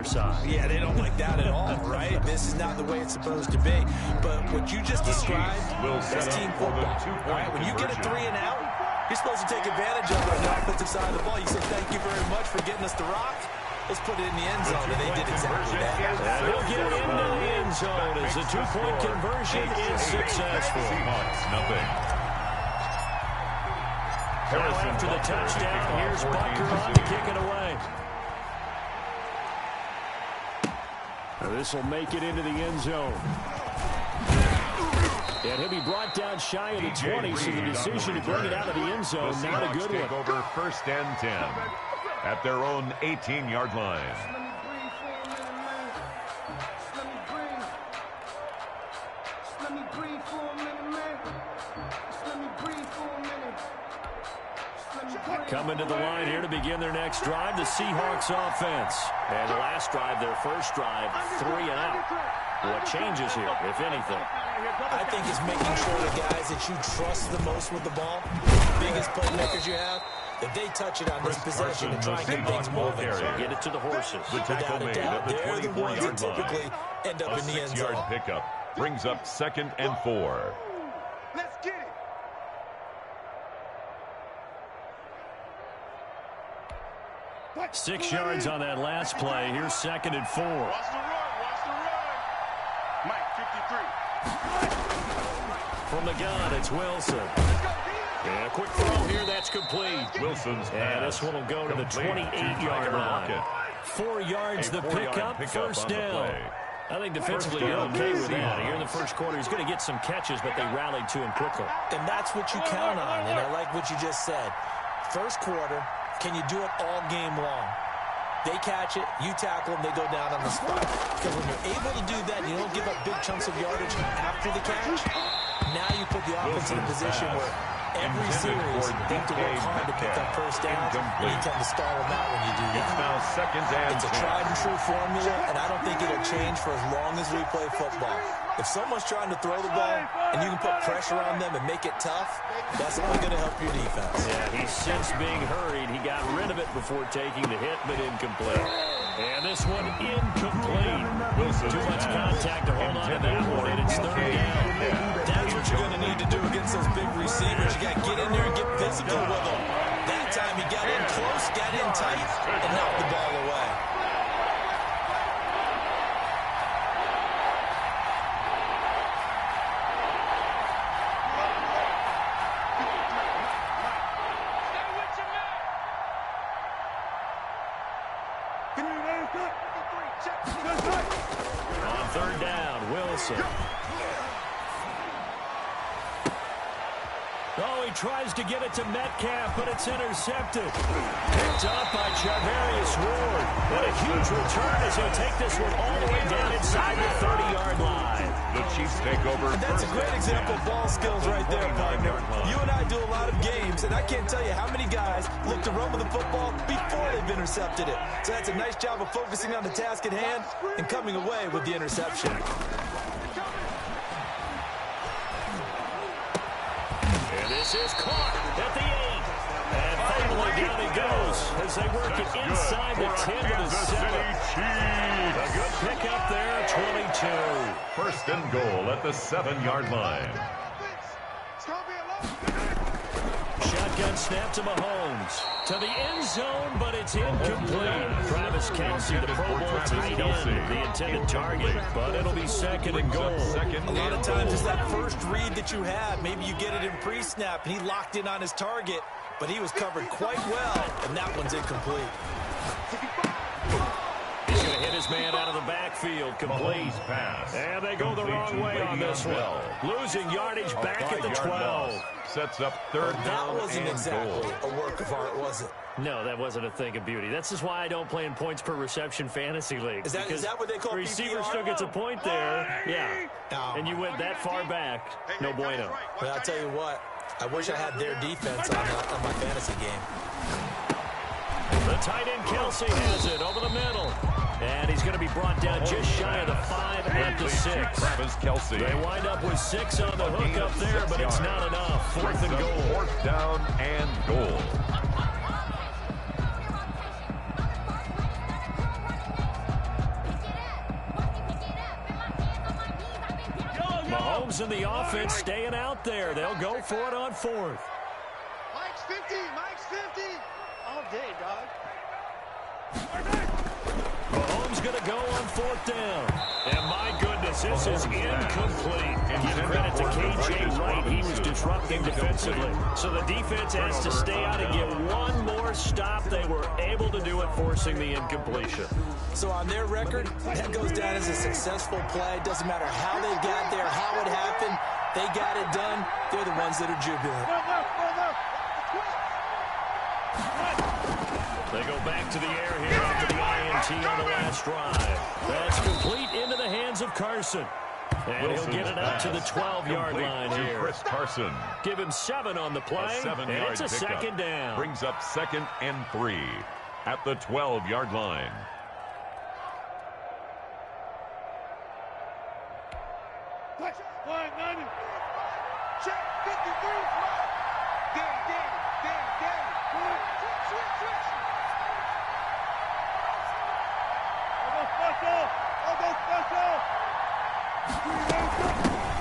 other side. Yeah, they don't like that at all, right? This is not the way it's supposed to be. But what you just described is team football. All right, when you get a 3 and out, you're supposed to take advantage of it on the offensive side of the ball. You say, thank you very much for getting us the rock. Let's put it in the end zone, and they did exactly that. And he'll get it into the end zone as the 2-point conversion is successful. Nothing. After the touchdown, here's Butker on to kick it away. This will make it into the end zone. And he'll be brought down shy of the 20, so the decision to bring it out of the end zone, not a good one. Over 1st and 10 at their own 18-yard line. Coming to the line here to begin their next drive, the Seahawks offense. And the last drive, their first drive, 3 and out. What changes here, if anything? I think it's making sure the guys that you trust the most with the ball, biggest playmakers you have, that they touch it on this possession and try and get things moving. Get it to the horses. The tackle made at the 24-yard typically line. end up in the end zone. A 6-yard pickup brings up 2nd and 4. Let's get it. 6 yards on that last play. Here's 2nd and 4. Watch the run. Watch the run. Mike, 53. From the gun, it's Wilson. And a quick throw here, that's complete. Wilson's and this one will go to the 28-yard line. 4 yards the pickup, first down. I think defensively you're okay with that. Here in the first quarter, he's going to get some catches, but they rallied to him quickly. And that's what you count on, and I like what you just said. First quarter, can you do it all game long? They catch it, you tackle them, they go down on the spot. Because when you're able to do that, you don't give up big chunks of yardage after the catch. Now you put the offense in a position where every series they have to work hard to pick up first down, and you tend to stall them out when you do that. It's now 2nd and 10. It's a tried and true formula, and I don't think it'll change for as long as we play football. If someone's trying to throw the ball and you can put pressure on them and make it tough, that's only going to help your defense. Yeah, he's since being hurried. He got rid of it before taking the hit, but incomplete. And this one incomplete. Too much contact to hold on to that one, and it's 3rd down. That's what you're going to need to do against those big receivers. You got to get in there and get physical with them. That time he got in close, got in tight, and knocked the ball away. On 3rd down, Wilson. Oh, he tries to get it to Metcalf, but it's intercepted. Picked up by Charvarius Ward. What a huge return as he'll take this one all the way down inside the 30-yard line. The Chiefs take over. And that's a great example of ball skills right there, partner. You and I do a lot of games, and I can't tell you how many guys look to run with the football before they've intercepted it. So that's a nice job of focusing on the task at hand and coming away with the interception. And this is caught at the 8. And finally down he goes as they work it inside the 10 to the 7. A good pickup there, 22. 1st and goal at the 7-yard line. Shotgun snap to Mahomes. To the end zone, but it's incomplete. Travis Kelce, the Pro Bowl tight end, the intended target. But it'll be 2nd and goal. A lot of times it's that first read that you have. Maybe you get it in pre-snap, and he locked in on his target, but he was covered quite well, and that one's incomplete. He's going to hit his man out of the backfield, complete. Pass. And they go the wrong way on this one. Losing yardage back at the 12. Sets up 3rd That down wasn't and exactly goal. a work of art, was it? No, that wasn't a thing of beauty. That's just why I don't play in points per reception fantasy leagues. Is that what they call receiver PPR? still gets a point there. Yeah. Oh. And you went that far back. No bueno. Well, I'll tell you what. I wish I had their defense on my fantasy game. The tight end Kelce has it over the middle. And he's going to be brought down just shy of the 5 at the 6. Travis Kelce. They wind up with 6 on the hook up there, but it's not enough. 4th and goal. 4th down and goal. Mahomes and the offense staying out there. They'll go for it on fourth. Mike's 50. Mike's 50. All day, dog. Mahomes going to go on fourth down. And my goodness, this is incomplete. Give credit to K.J. Wright. He was disrupting defensively. So the defense has to stay out and get one more stop. They were able to do it, forcing the incompletion. So on their record, that goes down as a successful play. It doesn't matter how they got there, how it happened. They got it done. They're the ones that are jubilant. They go back to the air here after the INT on the last drive. That's complete into the hands of Carson. And he'll get it up to the 12-yard line here. Chris Carson. Give him 7 on the play, and it's a second down. Brings up 2nd and 3 at the 12-yard line. Check 53.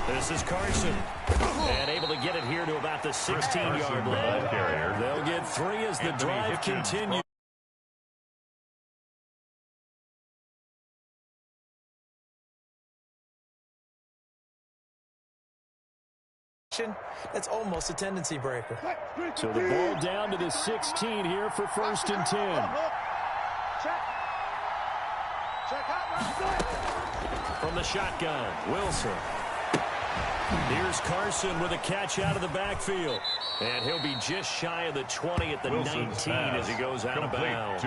This is Carson. And able to get it here to about the 16-yard line. They'll get 3 as the drive continues. That's almost a tendency breaker. So the ball down to the 16 here for 1st and 10. From the shotgun, Wilson. Here's Carson with a catch out of the backfield. And he'll be just shy of the 20 at the 19 as he goes out of bounds.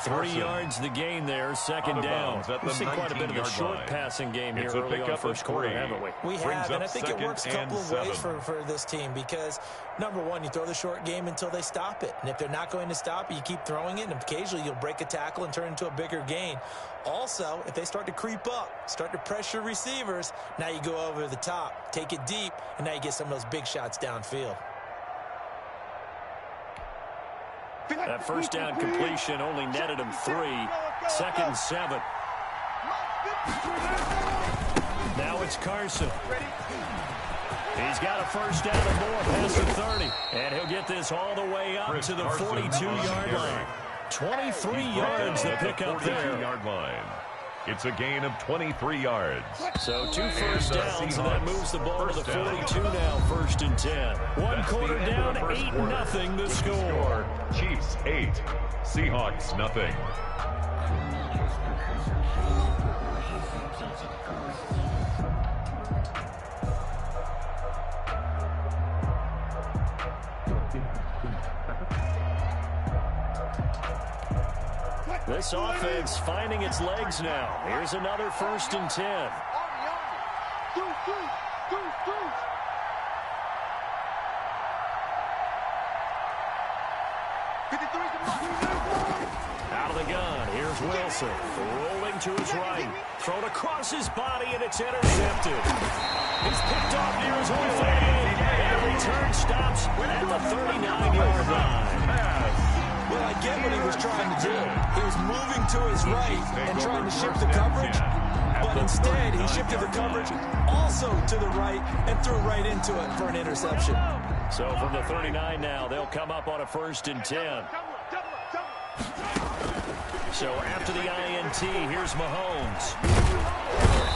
3 yards the gain there, 2nd down. We've seen quite a bit of the short passing game here early on first quarter, haven't we? We have, and I think it works a couple of ways for this team because, number one, you throw the short game until they stop it. And if they're not going to stop it, you keep throwing it, and occasionally you'll break a tackle and turn it into a bigger gain. Also, if they start to creep up, start to pressure receivers, now you go over the top, take it deep, and now you get some of those big shots downfield. That first down completion only netted him 3. 2nd and 7. Now it's Carson. He's got a first down and more past the 30. And he'll get this all the way up to the 42-yard line. 23 yards the pickup there. It's a gain of 23 yards. So 2 first downs, and that moves the ball to the 42 now, 1st and 10. 1 quarter down, 8-0 the score. Chiefs 8, Seahawks nothing. This offense finding its legs now. Here's another 1st and 10. Out of the gun, here's Wilson. Rolling to his right. Thrown across his body, and it's intercepted. He's picked off near his own 38. And return stops at the 39-yard line. Well, I get what he was trying to do. He was moving to his right and trying to shift the coverage, but instead he shifted the coverage also to the right and threw right into it for an interception. So from the 39 now, they'll come up on a 1st and 10. So after the INT, here's Mahomes.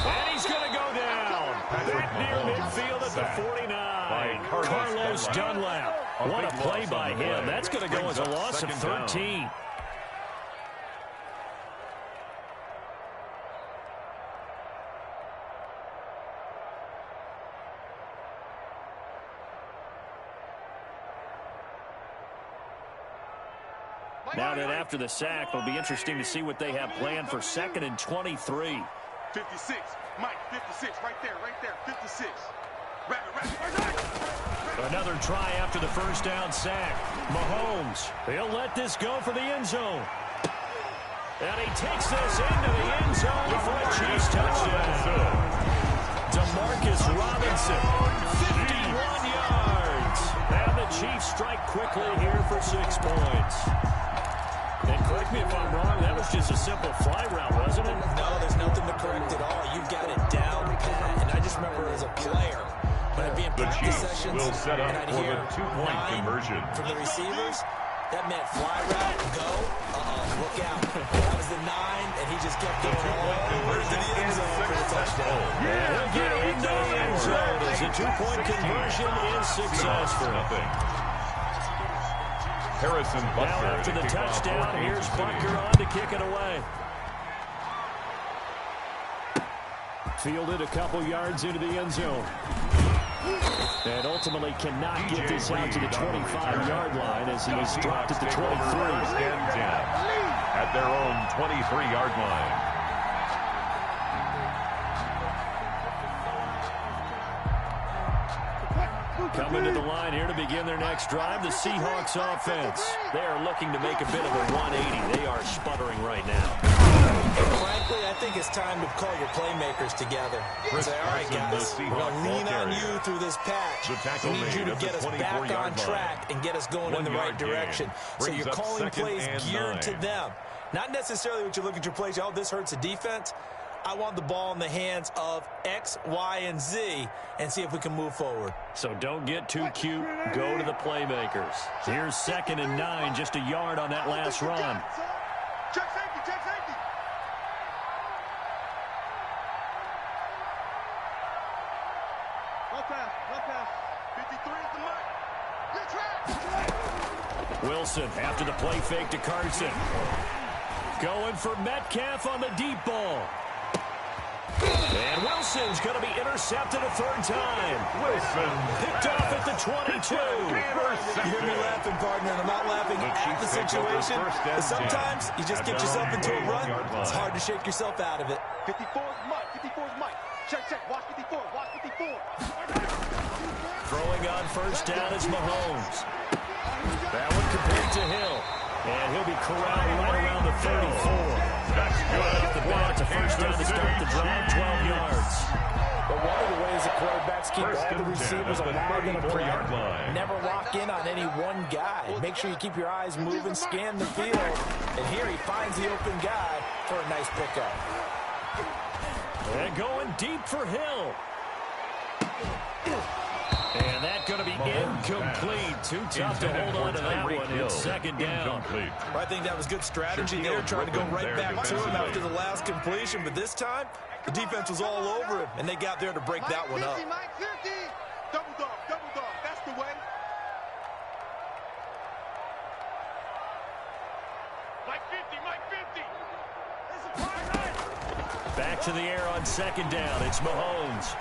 And he's going to go down. Back near midfield at the 49. Carlos Dunlap. What a play by him. That's going to go as a loss of 13. Now that after the sack, it'll be interesting to see what they have planned for 2nd and 23. 56. Mike, 56. Right there, 56. Another try after the first down sack. Mahomes, he'll let this go for the end zone. And he takes this into the end zone for a Chiefs touchdown. DeMarcus Robinson, 51 yards. And the Chiefs strike quickly here for 6 points. And correct me if I'm wrong, that was just a simple fly route, wasn't it? No, there's nothing to correct at all. You've got it down pat. And I just remember as a player, practice sessions, will set up and I'd for hear the two-point 9 conversion. from the receivers. That meant fly route, go, look out. That was the 9, and he just kept going all the way to the end zone for the touchdown. He'll get into the end zone as the two-point conversion is successful. Harrison Now Butker after the to kick off touchdown, for here's Kansas City. Butker on to kick it away. Fielded a couple yards into the end zone. And ultimately cannot get this out to the 25-yard line as he is dropped at the 23. First and 10 at their own 23-yard line. Coming to the line here to begin their next drive, the Seahawks offense. They are looking to make a bit of a 180. They are sputtering right now. And frankly, I think it's time to call your playmakers together. Say, all right, guys, we're going to lean on you through this patch. We need you to get us back on track and get us going in the right direction. So you're calling plays geared to them. Not necessarily what you look at your plays, oh, this hurts the defense. I want the ball in the hands of X, Y, and Z and see if we can move forward. So don't get too cute. Go to the playmakers. Here's 2nd and 9, just a yard on that last run. Check safety, check safety. No pass, no pass. 53 is the mark. Good track. Wilson after the play fake to Carson. Going for Metcalf on the deep ball. And Wilson's going to be intercepted a 3rd time. Wilson Picked off at the 22. You hear me laughing, partner, and I'm not laughing at the situation. But sometimes you just get yourself into a rut. It's hard to shake yourself out of it. 54 is Mike, 54 is Mike. Check, check, watch 54, watch 54. Throwing on 1st down is Mahomes. That one complete to Hill. And he'll be corralled right around the 34. That's good. Off the bat, it's a 1st down to start the drive, 12 yards. But one of the ways the quarterbacks keep all the receivers alive in a play, never lock in on any one guy. Make sure you keep your eyes moving, scan the field. And here he finds the open guy for a nice pickup. And going deep for Hill. And that's going to be incomplete. Too tough to hold on to that one. It's 2nd down. I think that was good strategy there, trying to go right back to him after the last completion. But this time, the defense was all over him, and they got there to break that one up. Mike 50. Double dog, double dog. That's the way. Mike 50, Mike 50. This is right. Back to the air on 2nd down. It's Mahomes.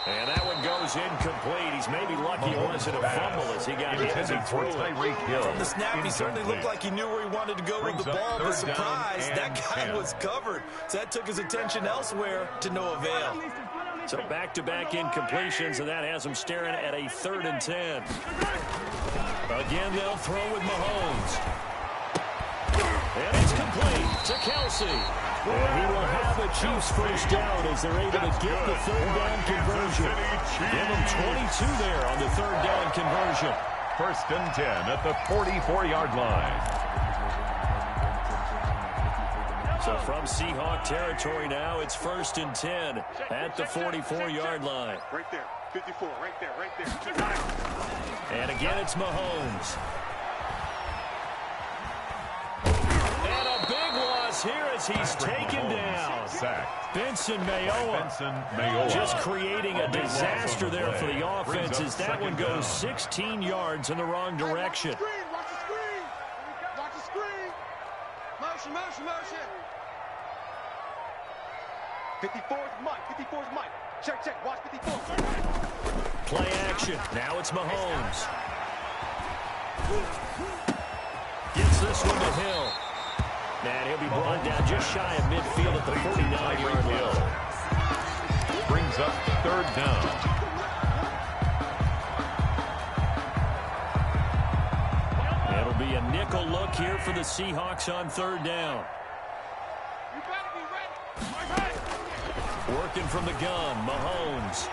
And that one goes incomplete. He's maybe lucky it wasn't a fumble as he got hit as he threw it. From the snap, he certainly looked like he knew where he wanted to go with the ball, but surprise, that guy was covered. So that took his attention elsewhere to no avail. So back-to-back incompletions, and that has him staring at a 3rd and 10. Again, they'll throw with Mahomes. And it's complete to Kelsey. And he will have a Chiefs 1st down as they're able to get the 3rd down conversion. Give them 22 there on the 3rd down conversion. 1st and 10 at the 44-yard line. So from Seahawk territory now, it's 1st and 10 at the 44-yard line. Right there, 54, right there, right there. And again, it's Mahomes. And a big loss here as he's taken down. Benson Mayowa just creating a disaster there for the offense as that one goes 16 yards in the wrong direction. Watch the screen. Watch the screen. Motion, motion, motion. 54 is Mike. 54 is Mike. Check, check. Watch 54. Play action. Now it's Mahomes. Gets this one to Hill. And he'll be brought down just shy of midfield at the 49-yard line. Brings up 3rd down. It'll be a nickel look here for the Seahawks on 3rd down. You better be ready. Working from the gun, Mahomes.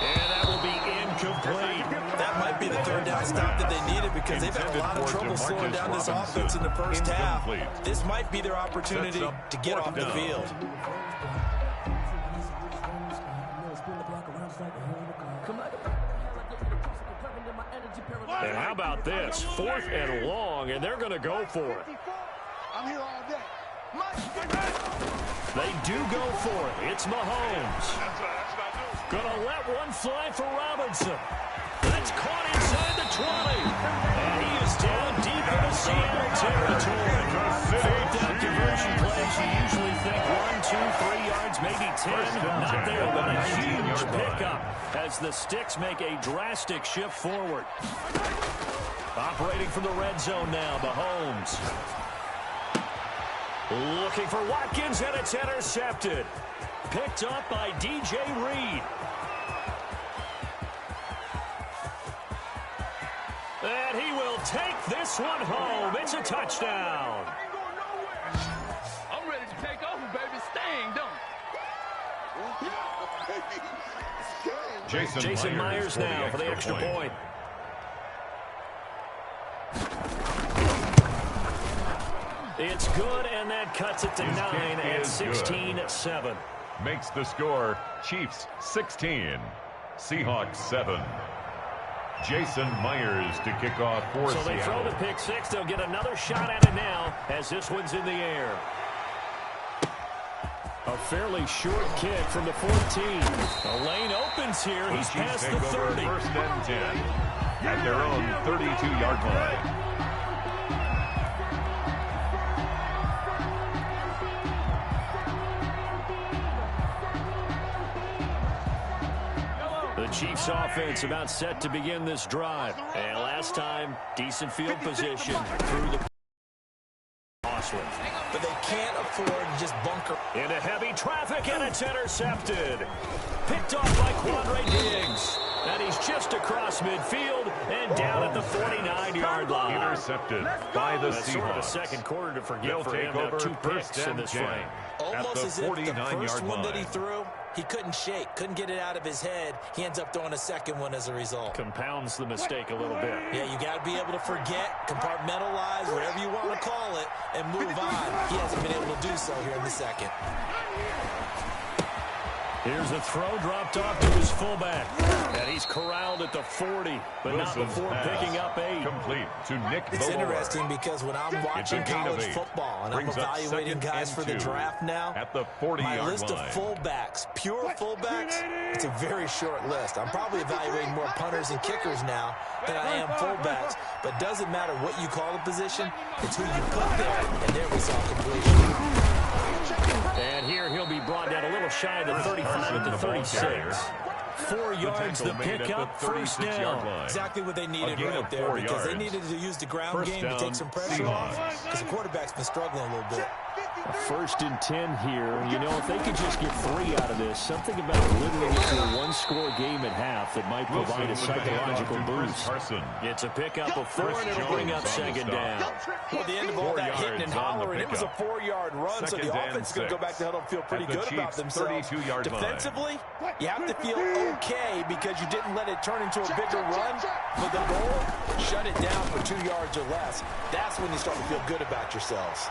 And that will be incomplete. That might be the 3rd down stop that they needed because they've had a lot of trouble slowing down this offense in the 1st half. This might be their opportunity to get off the field. about this? 4th and long, and they're going to go for it. I'm here all day. They do go for it. It's Mahomes. Gonna let one fly for Robinson. That's caught inside the 20. And he is down deep in the Seattle territory. 4th down conversion plays, you usually think 1, 2, 3 yards, maybe 10. Not there, but a huge pickup as the Sticks make a drastic shift forward. Operating from the red zone now, Mahomes. Looking for Watkins, and it's intercepted. Picked up by DJ Reed. And he will take this one home. It's a touchdown. I'm ready to take over, baby. Staying, don't Jason Myers now for the extra point. It's good, and that cuts it to 9 at 16-7. Makes the score Chiefs 16, Seahawks 7. Jason Myers to kick off for So they Seattle. throw the pick 6. They'll get another shot at it now as this one's in the air. A fairly short kick from the 14. The lane opens here. He's past the 30. 1st and 10 at their own 32-yard line. The Chiefs offense about set to begin this drive. And last time, decent field position through the costly. But they can't afford to just bunker. Into heavy traffic, and it's intercepted. Picked off by Quandre Diggs. And he's just across midfield and down at the 49-yard line. Intercepted by the That's Seahawks. sort of a second quarter to forget They'll for take him. Now over 2 first picks in and this 10 frame. Almost at as the if the 49-yard first one that he line. threw, he couldn't shake, couldn't get it out of his head. He ends up throwing a second one as a result. Compounds the mistake a little bit. Yeah, you got to be able to forget, compartmentalize, whatever you want to call it, and move on. He hasn't been able to do so here in the second. Here's a throw dropped off to his fullback. And he's corralled at the 40, but not before picking up 8. Complete to Nick It's Bellore. interesting because when I'm watching gain of college 8. football and I'm Brings up evaluating 2nd guys and for the 2 draft now, at the 40-yard my line. list of fullbacks, pure fullbacks, it's a very short list. I'm probably evaluating more punters and kickers now than I am fullbacks, but doesn't matter what you call the position, it's who you put there, and there we saw completion. And here he'll be brought down a little shy of the 35 at the 36. 4 yards the pickup, 1st down. Exactly what they needed right there because they needed to use the ground game to take some pressure off because the quarterback's been struggling a little bit. 1st and 10 here. You know, if they could just get 3 out of this, something about limiting it to a 1-score game at half that might provide a psychological boost. It's a pickup of 4, and it'll bring up 2nd down. Well, at the end of all that hitting and hollering, it was a 4-yard run, so the offense is going to go back to huddle and feel pretty good about themselves. Defensively, you have to feel okay because you didn't let it turn into a bigger run. But the goal, shut it down for 2 yards or less. That's when you start to feel good about yourselves.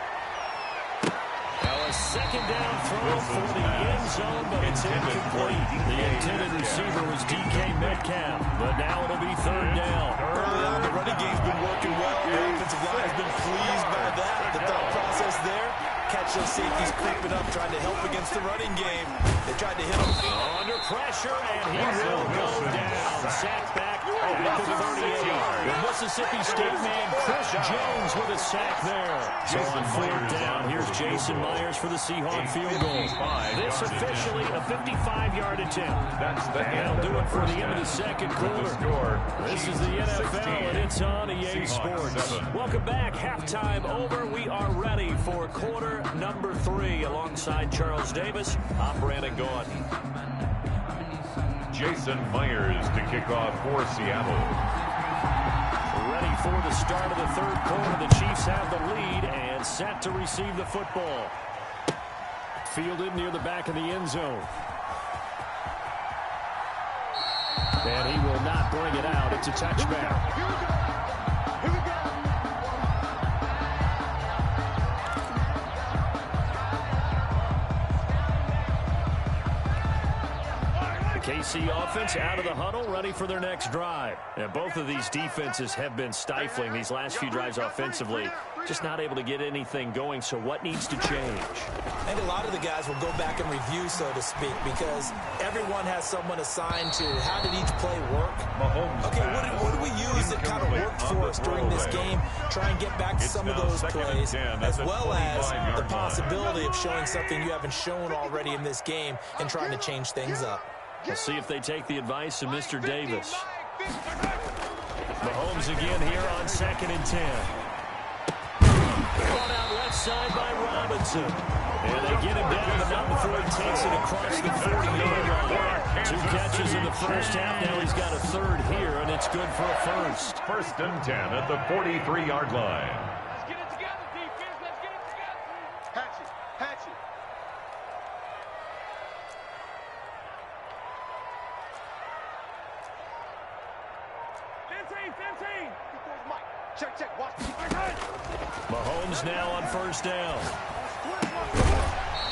Now a 2nd down throw for the end zone, but it's incomplete. The intended receiver was DK Metcalf, but now it'll be 3rd down. Early on, the running game's been working well. The offensive line has been pleased by that. The thought process there, catch those safeties creeping up, trying to help against the running game. They tried to hit him. Under pressure, and he will go down. Sacked back at the 38. The Mississippi State man, Chris Jones, with a sack there. So on 4th down, here's Jason Myers for the Seahawk field goal. This officially a 55-yard attempt. That'll do it for the end of the 2nd quarter. This is the NFL, and it's on EA Sports. Welcome back. Halftime over. We are ready for quarter number 3 alongside Charles Davis. I'm Brandon Gaughan. Jason Myers to kick off for Seattle. Ready for the start of the 3rd quarter. The Chiefs have the lead and set to receive the football. Fielded near the back of the end zone. And he will not bring it out. It's a touchback. Here we go. KC offense out of the huddle, ready for their next drive. And both of these defenses have been stifling these last few drives offensively. Just not able to get anything going, so what needs to change? I think a lot of the guys will go back and review, so to speak, because everyone has someone assigned to how did each play work. Okay, what do we use that kind of worked for us during this game? Try and get back to some of those plays, as well as the possibility of showing something you haven't shown already in this game and trying to change things up. We'll see if they take the advice of Mr. Davis. Mahomes again here on 2nd and 10. Brought out left side by Robinson. And they get him down, but not before he takes it across the 40-yard line. 2 catches in the first half. Now he's got a third here, and it's good for a first. 1st and 10 at the 43-yard line. Let's get it together, defense. Let's get it together. Hatch it. Hatch it. Check, check, watch. Mahomes now on 1st down.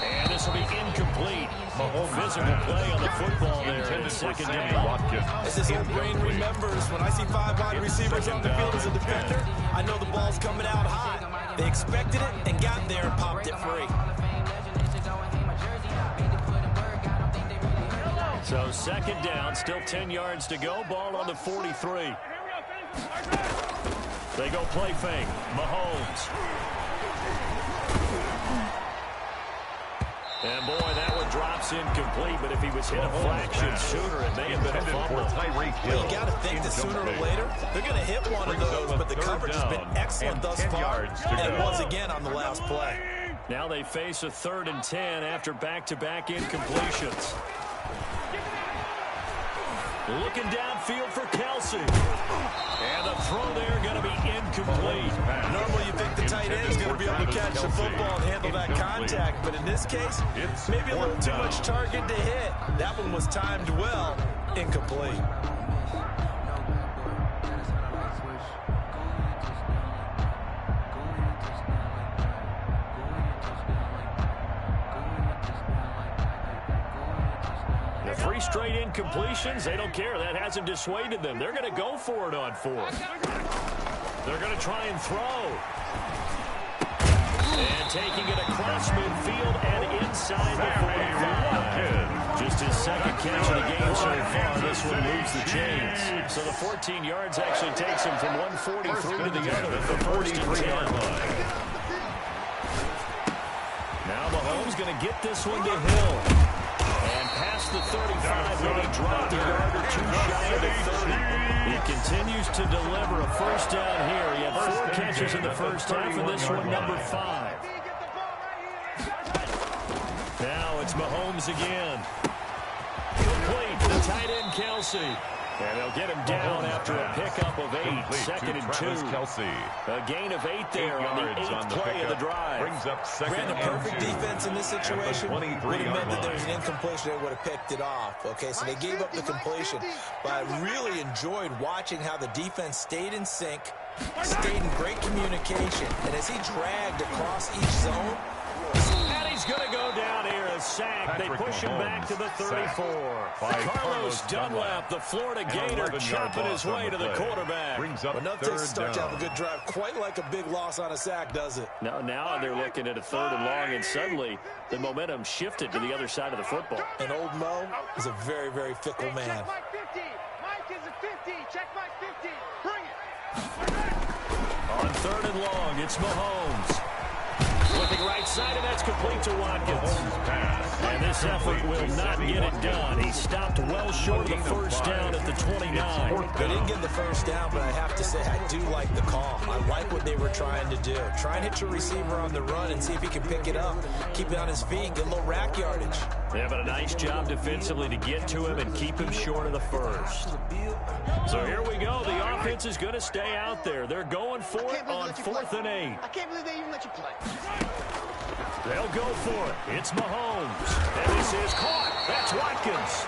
And this will be incomplete. Mahomes physical play on the football there in 2nd down. As his old brain remembers, when I see 5 wide receivers on the field as a defender, I know the ball's coming out high. They expected it and got there and popped it free. So 2nd down, still 10 yards to go. Ball on the 43. They go play fake. Mahomes. And boy, that one drops incomplete, but if he was hit a fraction sooner, it may have been a fumble. Well, you got to think that sooner or later, they're going to hit one of those, but the coverage has been excellent thus far, and it was again on the last play. Now they face a 3rd and 10 after back-to-back incompletions. Looking downfield for Kelsey. And the throw there going to be incomplete. Normally you think the tight end is going to be able to catch the football and handle that contact, but in this case, maybe a little too much target to hit. That one was timed well, incomplete. The 3 straight incompletions, they don't care. That hasn't dissuaded them. They're going to go for it on 4th. They're going to try and throw. And taking it across midfield and inside the 45. Just his 2nd catch of the game so far. This one moves the chains. So the 14 yards actually takes him from 143 to the other at the 1st and 10. Now Mahomes going to get this one to Hill. And past the 35, when he dropped a yard or 2 shy of the 30. He continues to deliver a 1st down here. He had 4 catches in the first half, and this one number 5. Now it's Mahomes again. Complete to tight end Kelsey. And they'll get him down after a pickup of 8. 2nd and 2. A gain of 8 there on the 8th play of the drive. Brandon, perfect defense in this situation would have meant that there was an incompletion. They would have picked it off. Okay, so they gave up the completion. But I really enjoyed watching how the defense stayed in sync, stayed in great communication. And as he dragged across each zone, and he's going to go down here, a sack. They push him back to the 34. Carlos Dunlap, the Florida Gator, chopping his way to the quarterback. But nothing takes a start to have a good drive quite like a big loss on a sack, does it? Now they're looking at a 3rd and long, and suddenly the momentum shifted to the other side of the football. And old Mo is a very, very fickle man. Check Mike 50. Mike is a 50. Check Mike 50. Bring it. On 3rd and long, it's Mahomes. Looking right side, and that's complete to Watkins. And this effort will not get it done. He stopped well short of the 1st down at the 29. They didn't get the 1st down, but I have to say I do like the call. I like what they were trying to do. Try and hit your receiver on the run and see if he can pick it up. Keep it on his feet, get a little rack yardage. They have a nice job defensively to get to him and keep him short of the 1st. So here we go. The offense is going to stay out there. They're going for it on 4th and 8. I can't believe they even let you play. They'll go for it. It's Mahomes. And this is caught. That's Watkins.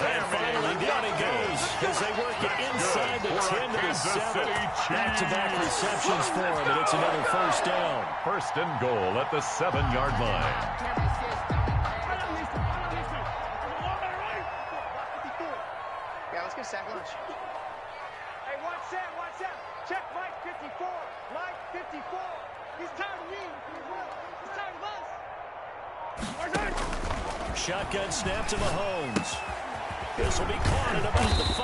And finally down he goes as they work it inside the 10 to the 7. Back-to-back receptions for him, and it's another 1st down. 1st and goal at the 7-yard line. Let's get a sack lunch. Hey, watch Sam. Check Mike 54. Mike 54. He's tired of me. He's tired of us. Shotgun snap to Mahomes. This will be caught at about the 5.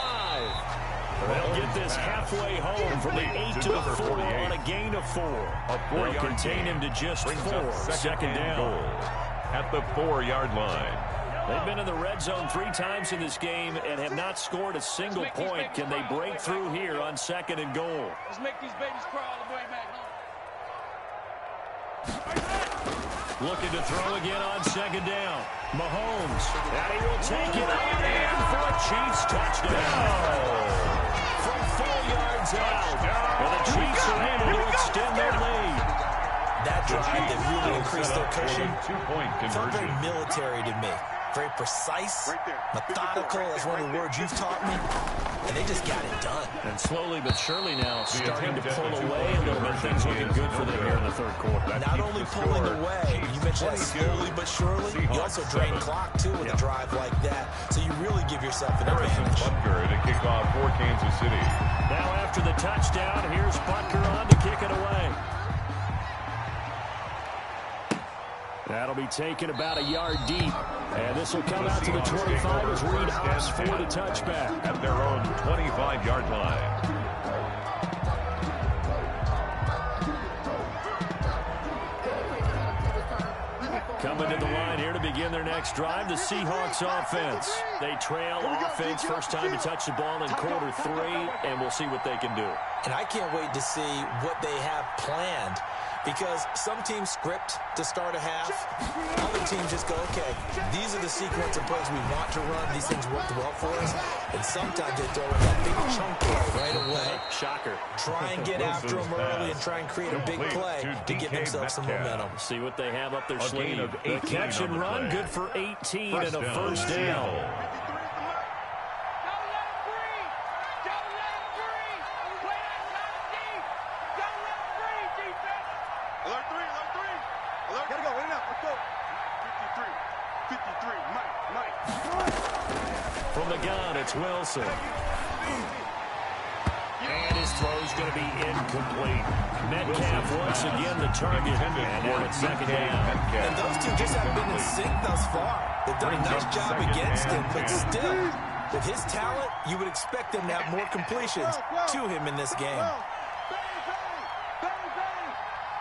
They'll get this halfway home from the 8 to the 4 on a gain of 4. They'll contain him to just 4. Second down. At the 4-yard line. They've been in the red zone 3 times in this game and have not scored a single point. Can they break through here on 2nd and goal? Let's make these babies cry all the way back home. Looking to throw again on 2nd down. Mahomes. And he will take it on in for a Chiefs touchdown. From 4 yards out. And the Chiefs are able to extend their lead. That drive that really increased their cushion felt very conversion. military to me. Very precise, methodical, that's one of the words you've taught me, and they just got it done. And slowly but surely now starting to pull away a little bit. Things looking good for them here in the 3rd quarter. Not only pulling away, you mentioned that slowly but surely, you also drain clock, too, with a drive like that, so you really give yourself an advantage. Butker to kick off for Kansas City. Now after the touchdown, here's Butker on to kick it away. That'll be taken about a yard deep. And this will come out to the 25 as Reed opts for the touchback. At their own 25-yard line. Coming to the line here to begin their next drive, the Seahawks offense. They trail offense, first time to touch the ball in quarter 3, and we'll see what they can do. And I can't wait to see what they have planned, because some teams script to start a half. Other teams just go, okay, these are the sequence of plays we want to run. These things worked well for us. And sometimes they throw in that big chunk play right away. Shocker. Try and get after them early and try and create a big play to give themselves some momentum. See what they have up their sleeve. The catch and run, good for 18 and a first down. From the gun, it's Wilson. And his throw's going to be incomplete. Metcalf once again the target. And now it's 2nd down. And those two just haven't been in sync thus far. They've done a nice job against him, but still, with his talent, you would expect them to have more completions to him in this game.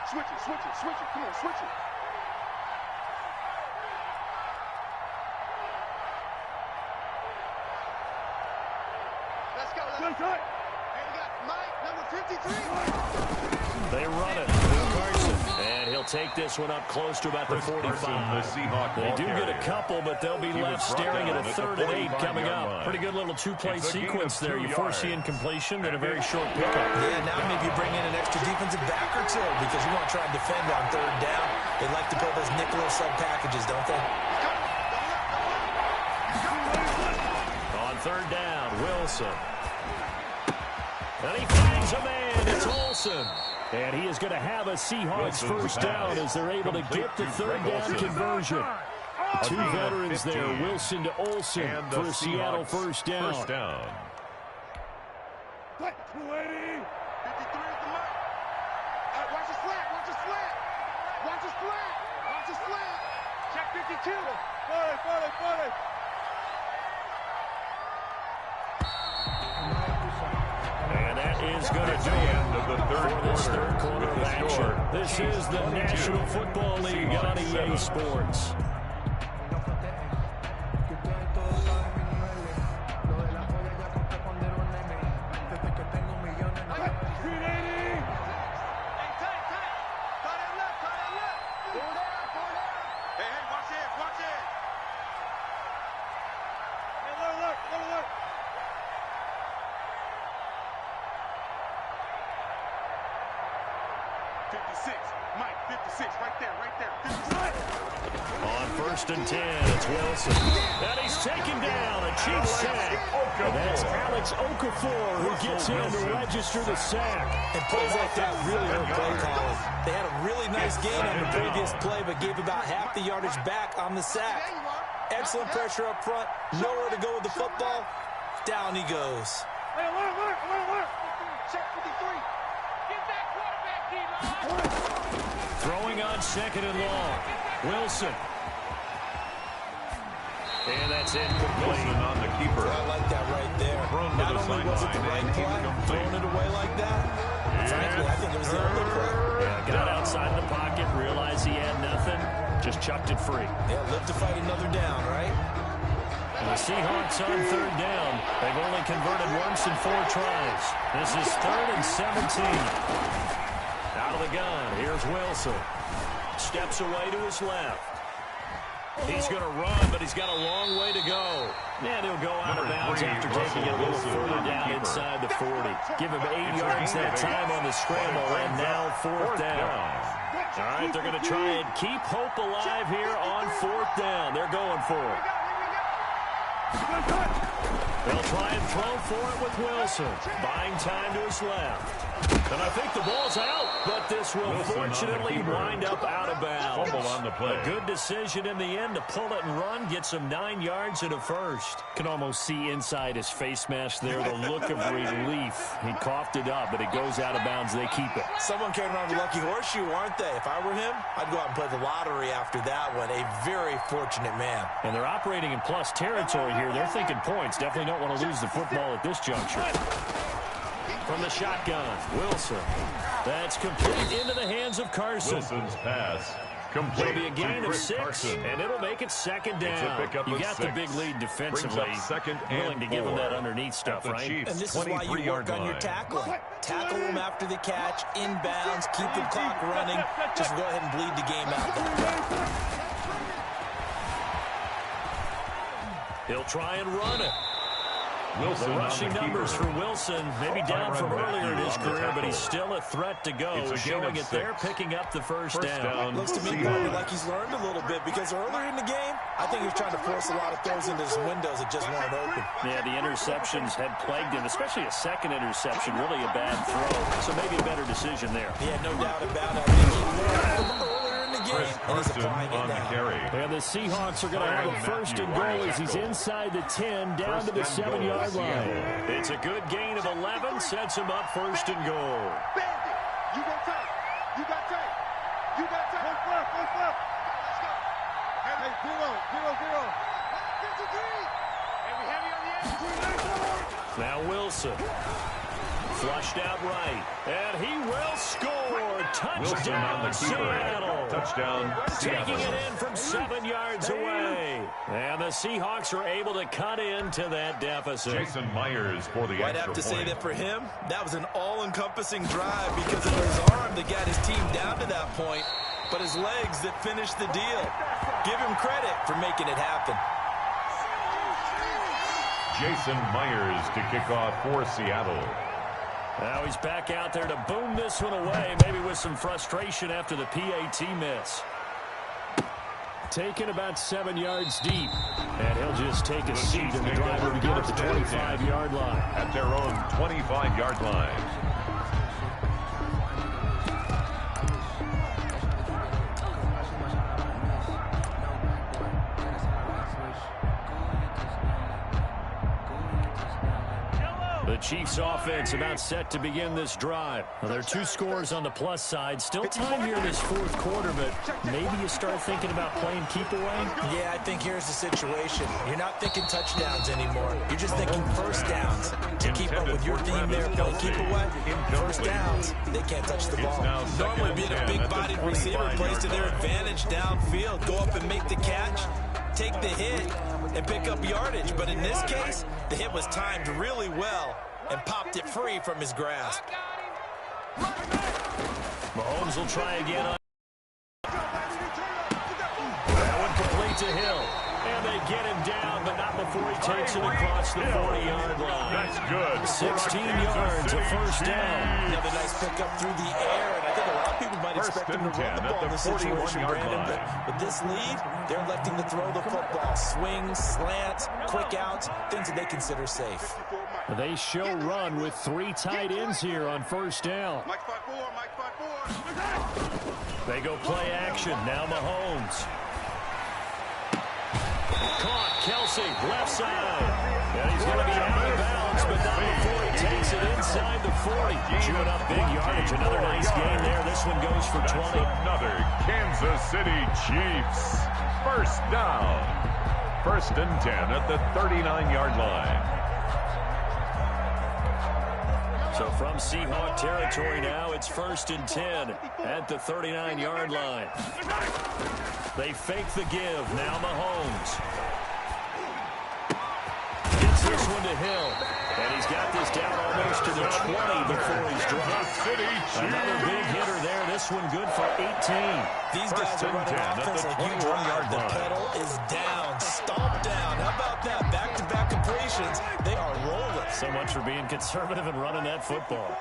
Switch it. Come on, switch it. Let's go. And we got Mike, number 53. They run it. Carson. And he'll take this one up close to about the 45. They do get a couple, but they'll be left staring at a 3rd and 8 coming up. Pretty good little 2-play sequence there. You force the incompletion, then a very short pickup. Yeah, now maybe you bring in an extra defensive back or two because you want to try and defend on 3rd down. They like to play those nickel or sub packages, don't they? On 3rd down, Wilson. And he finds a man. It's Olsen. And he is going to have a Seahawks first down as they're able to get the 3rd down conversion. 2 veterans there, Wilson to Olsen for a Seattle first down. 53 at the mark. Watch his flat. Check 52. Forward. And that is going to do it for this 3rd quarter of action. This is the National Football League on EA Sports. On 1st and 10, it's Wilson. And he's taken down. A Chiefs sack. And that's Alex Okafor who gets in to register the sack. And plays like that really hurt play calling. They had a really nice gain on the previous play, but gave about half the yardage back on the sack. Excellent pressure up front. Nowhere to go with the football. Down he goes. Hey, alert. Check 53. Get that quarterback, D-line. Throwing on second and long. Wilson. And that's incomplete. Wilson on the keeper. I like that right there. Thrown to Not the only was it the sideline right and play, incomplete. throwing it away like that, frankly, I think it was the only play. Yeah, got outside the pocket, realized he had nothing, just chucked it free. Yeah, live to fight another down, right? And the Seahawks on third down. They've only converted once in 4 tries. This is 3rd and 17. Out of the gun, here's Wilson. Steps away to his left. He's going to run, but he's got a long way to go. And he'll go out of bounds after taking it a little further down inside the 40. Give him 8 yards that time on the scramble, and now 4th down. All right, they're going to try and keep hope alive here on 4th down. They're going for it. They'll try and throw for it with Wilson. Buying time to his left. And I think the ball's out, but this will fortunately wind up out of bounds. Fumble on the play. A good decision in the end to pull it and run, gets him 9 yards and a first. Can almost see inside his face mask there the look of relief. He coughed it up, but it goes out of bounds. They keep it. Someone came around with a lucky horseshoe, aren't they? If I were him, I'd go out and play the lottery after that one. A very fortunate man. And they're operating in plus territory here. They're thinking points. Definitely don't want to lose the football at this juncture. From the shotgun, Wilson. That's complete into the hands of Carson. Wilson's pass. Complete. It'll be a gain of 6, Carson. and it'll make it 2nd down. You got the big lead defensively. Willing to give him that underneath stuff, right? And this is why you work on your tackling. Tackle them after the catch, inbounds, keep the clock running. Just go ahead and bleed the game out there. He'll try and run it. Wilson the rushing numbers for Wilson, maybe down from earlier in his career, but he's still a threat to go. Showing it there, picking up the first down. Looks to me like he's learned a little bit, because earlier in the game, I think he was trying to force a lot of throws into his windows that just weren't open. Yeah, the interceptions had plagued him, especially a second interception, really a bad throw. So maybe a better decision there. Yeah, no doubt about it. I think he learned from earlier in the game, and he's applying it now. And the Seahawks are going to have a first and goal as he's inside the 10, down to the 7-yard line. It's a good gain of 11, sets him up first and goal. Bandit, you go tight. You got tight. You got tight. One left. Let's go. Hey, 0. 53. Hey, we heavy on the edge. Now Wilson. Flushed out right. And he will score. Touchdown, Seattle. Touchdown, Taking it in from 7 yards away. And the Seahawks are able to cut into that deficit. Jason Myers for the extra point. I'd have to say that for him, that was an all-encompassing drive because of his arm that got his team down to that point, but his legs that finished the deal. Give him credit for making it happen. Jason Myers to kick off for Seattle. Now he's back out there to boom this one away, maybe with some frustration after the PAT miss. Taken about 7 yards deep, and he'll just take a seat, and the driver begin at the 25-yard line. At their own 25-yard line. The Chiefs offense about set to begin this drive. Well, there are 2 scores on the plus side. Still time here in this 4th quarter, but maybe you start thinking about playing keep away? Yeah, I think here's the situation. You're not thinking touchdowns anymore. You're just thinking first downs. To keep up with your theme there, play keep away. First downs, they can't touch the ball. Normally being a big-bodied receiver plays to their advantage downfield. Go up and make the catch, take the hit, and pick up yardage. But in this case, the hit was timed really well and popped it free from his grasp. Mahomes will try again on that one, complete to Hill. And they get him down, but not before he takes it across the 40-yard line. That's good. 16 yards, a first down. Another nice pickup through the air, and I think a lot of people might expect him to run the ball in this situation, Brandon, but with this lead, they're electing to throw the football. Swings, slants, quick outs, things that they consider safe. They show run with 3 tight ends here on first down. Mike 5-4. They go play action. Now Mahomes. Caught. Kelsey, left side. And he's going to be out of bounds, but not before he takes it inside the 40. Chewing up big yardage. Another nice gain there. This one goes for 20. That's another Kansas City Chiefs. First down. 1st and 10 at the 39-yard line. So from Seahawk territory now, it's 1st and 10 at the 39-yard line. They fake the give. Now Mahomes. Gets this one to Hill. And he's got this down almost to the 20 before he's dropped. Another big hitter there. This one good for 18. These guys are running offense like you drive. The pedal is down. Stomp down. How about that? Back-to-back completions. They are rolling. So much for being conservative and running that football.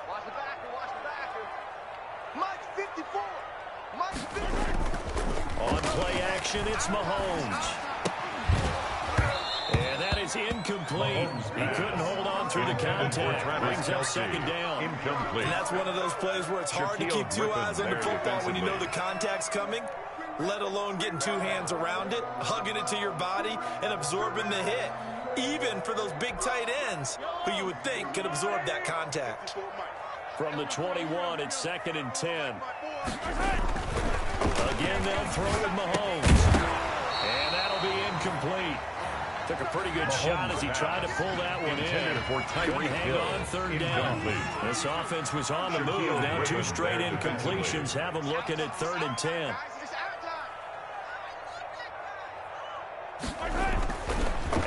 Watch the backer, watch the backer. Mike 54. Mike 50. On play action, it's Mahomes. And that is incomplete. He couldn't hold on through the contact. Brings up 2nd down. Incomplete. And that's one of those plays where it's hard to keep two eyes on the football when you know the contact's coming, let alone getting two hands around it, hugging it to your body, and absorbing the hit. Even for those big tight ends who you would think could absorb that contact. From the 21, it's 2nd and 10. Again, they'll throw with Mahomes. And that'll be incomplete. Took a pretty good shot as he tried to pull that one in. Couldn't hang on 3rd down. This offense was on the move. Now 2 straight incompletions have them looking at 3rd and 10.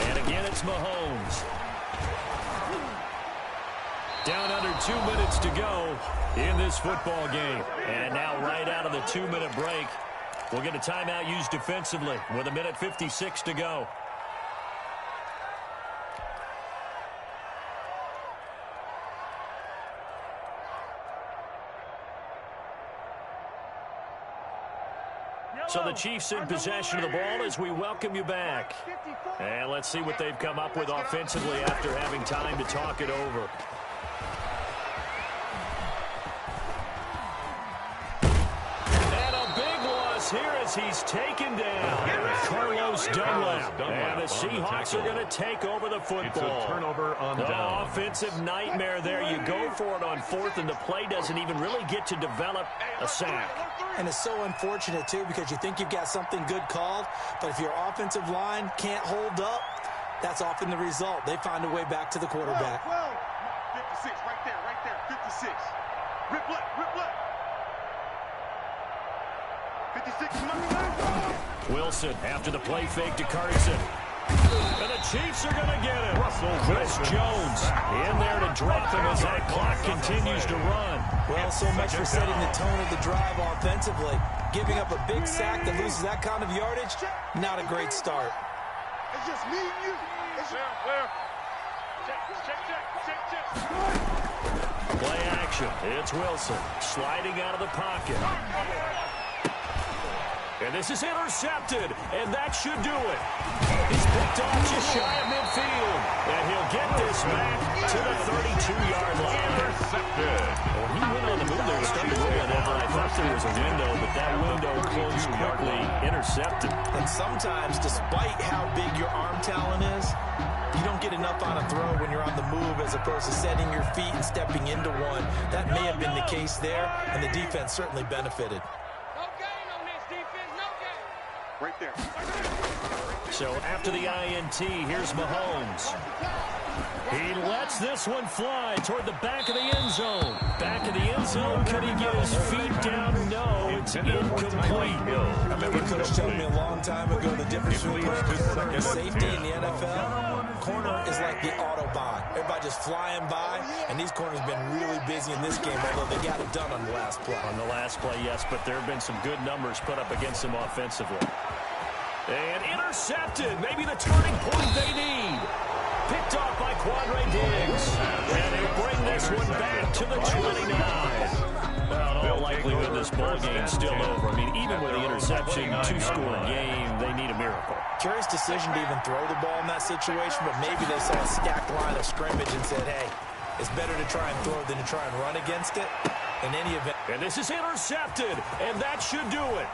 And again, it's Mahomes. Down under 2 minutes to go in this football game. And now right out of the 2-minute break, we'll get a timeout used defensively with 1:56 to go. So the Chiefs in possession of the ball as we welcome you back. And let's see what they've come up with offensively after having time to talk it over. And a big loss here as he's taken down. Carlos Dunlap. And the Seahawks are going to take over the football. It's a turnover on down. Offensive nightmare there. You go for it on 4th, and the play doesn't even really get to develop a sack. And it's so unfortunate, too, because you think you've got something good called, but if your offensive line can't hold up, that's often the result. They find a way back to the quarterback. 56, right there, 56. Rip left, rip left. 56, Wilson after the play fake to Carson. And the Chiefs are going to get him. Chris Jones in there to drop him as that clock continues to run. Well, so much for setting the tone of the drive offensively. Giving up a big sack that loses that kind of yardage, not a great start. It's just me and you. Clear. Check. Play action. It's Wilson sliding out of the pocket. And this is intercepted, and that should do it. He's picked off just shy of midfield, and he'll get this back to the 32-yard line. Intercepted. Well, he went on the move there and started moving that, but I thought there was a window, but that window closed quickly, intercepted. And sometimes, despite how big your arm talent is, you don't get enough on a throw when you're on the move as opposed to setting your feet and stepping into one. That may have been the case there, and the defense certainly benefited. Right there. So after the INT, here's Mahomes. He lets this one fly toward the back of the end zone. Back of the end zone. Can he get his feet down? No, it's incomplete. I remember Coach telling me a long time ago the difference between corner and safety in the NFL. Corner is like the Autobahn. Everybody just flying by, and these corners have been really busy in this game, although they got it done on the last play. On the last play, yes, but there have been some good numbers put up against them offensively. And intercepted. Maybe the turning point they need. Picked off by Quadre Diggs. And he'll bring this one back to the 29. Well, in all likelihood, this ball game's still over. I mean, even with the interception, 2-score game, they need a miracle. Curious decision to even throw the ball in that situation, but maybe they saw a stacked line of scrimmage and said, hey, it's better to try and throw than to try and run against it. In any event. And this is intercepted, and that should do it.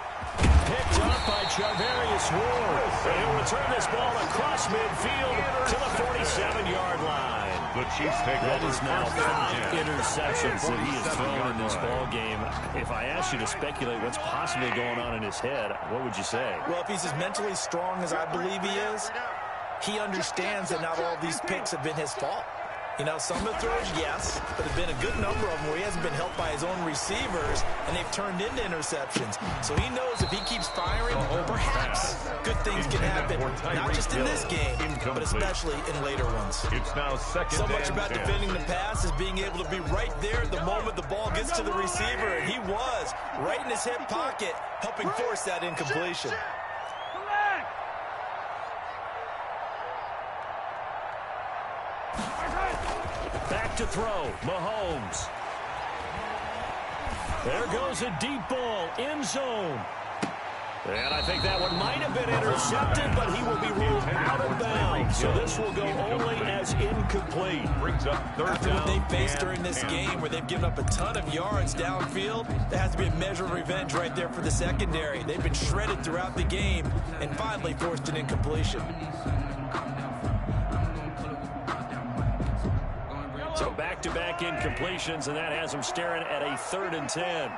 picked up by Charvarius Ward. And he'll return this ball across midfield to the 47-yard line. The Chiefs take that over. Is now 5 interceptions that he has thrown in this ball game. If I asked you to speculate what's possibly going on in his head, what would you say? Well, if he's as mentally strong as I believe he is, he understands that not all these picks have been his fault. You know, some of the throws, yes, but there have been a good number of them where he hasn't been helped by his own receivers, and they've turned into interceptions. So he knows if he keeps firing, perhaps good things can happen, not just in this game, but especially in later ones. It's now second. So much about defending the pass is being able to be right there at the moment the ball gets to the receiver, and he was right in his hip pocket, helping force that incompletion. Back to throw, Mahomes. There goes a deep ball, end zone. And I think that one might have been intercepted, but he will be ruled out of bounds. So this will go only as incomplete. Brings up third down. What they faced during this game where they've given up a ton of yards downfield, there has to be a measure of revenge right there for the secondary. They've been shredded throughout the game and finally forced an incompletion. So back-to-back incompletions, and that has them staring at a 3rd and 10.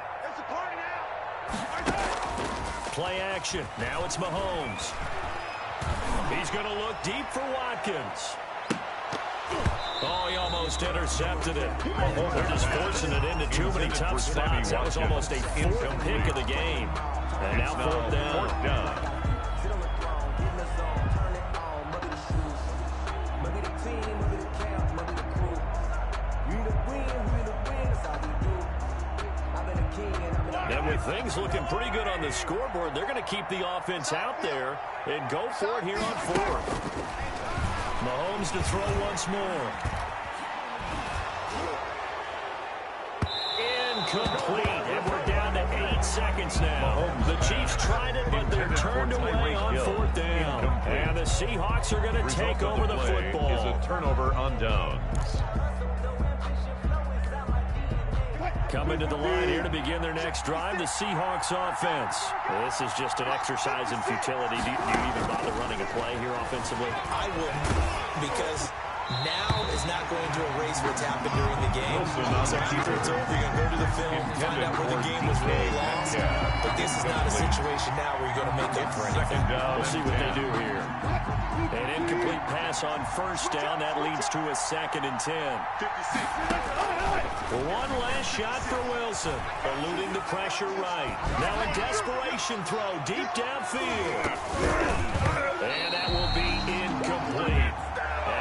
Play action. Now it's Mahomes. He's going to look deep for Watkins. Oh, he almost intercepted it. They're just forcing it into too many tough spots. That was almost a 4th pick of the game. And now 4th down. And with things looking pretty good on the scoreboard, they're going to keep the offense out there and go for it here on 4th. Mahomes to throw once more. Incomplete. And we're down to 8 seconds now. The Chiefs tried it, but they're turned away on 4th down. And the Seahawks are going to take over the football. Is a turnover on downs. Coming to the line here to begin their next drive, the Seahawks offense. This is just an exercise in futility. Do you even bother running a play here offensively? I wouldn't, because now is not going to erase what's happened during the game. So after it's over, you're going to go to the film, find out where the game was really lost. But this is not a situation now where you're going to make up for anything. We'll see what they do here. An incomplete pass on 1st down. That leads to a 2nd and 10. One last shot for Wilson. Eluding the pressure right. Now a desperation throw deep downfield. And that will be incomplete.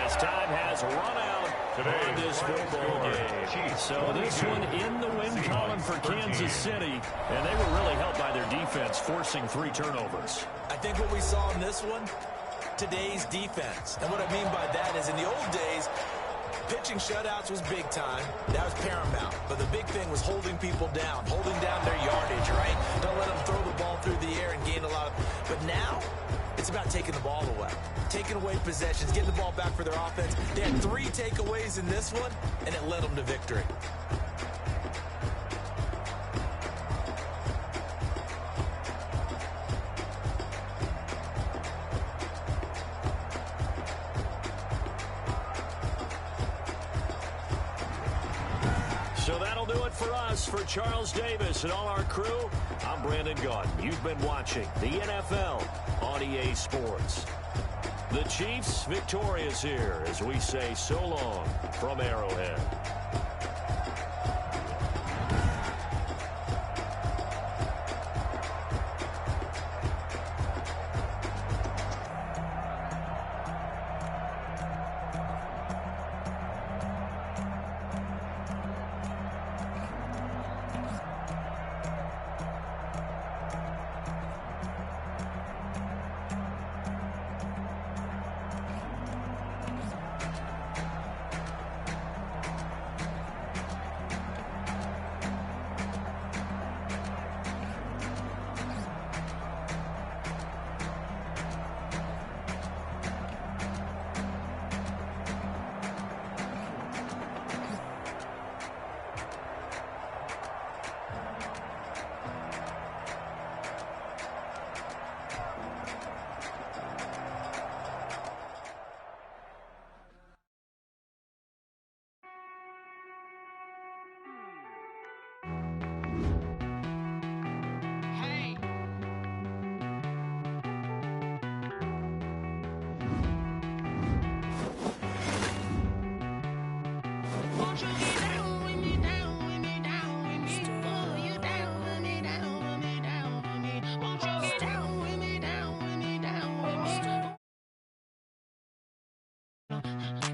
As time has run out on this football game. So this one in the win column for Kansas City. And they were really helped by their defense, forcing 3 turnovers. I think what we saw in this one, today's defense. And what I mean by that is in the old days, pitching shutouts was big time. That was paramount. But the big thing was holding people down, holding down their yardage, right? Don't let them throw the ball through the air and gain a lot of... But now, it's about taking the ball away. Taking away possessions, getting the ball back for their offense. They had 3 takeaways in this one, and it led them to victory. So that'll do it for us. For Charles Davis and all our crew, I'm Brandon Gaudin. You've been watching the NFL on EA Sports. The Chiefs victorious here as we say so long from Arrowhead.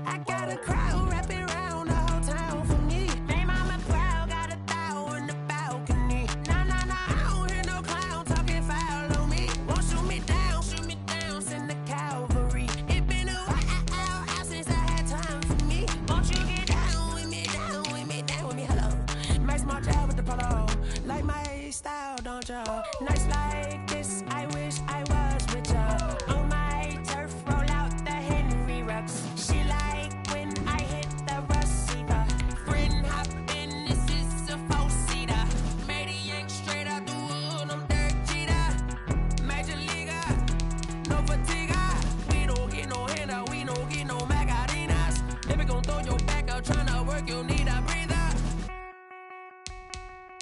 I got a crowd wrapping around the whole town for me. They mama proud, got a thou in the balcony. Nah, nah, nah, I don't hear no clown talking foul on me. Won't shoot me down, send the cavalry. It been a while since I had time for me. Won't you get down with me, down with me, down with me, hello. Max March out with the polo. Like my style, don't y'all? Nights like this, I wish I was with y'all. On my turf, roll out the Henry Rux. She like when I hit the receiver. Friend hop in, this is a four-seater. Made a yank straight out the wood, I'm Derek Jeter. Major leaguer, no fatigue. We don't get no handout, we don't get no Macarinas. Never gon' throw your back out, tryna work, you need a breather.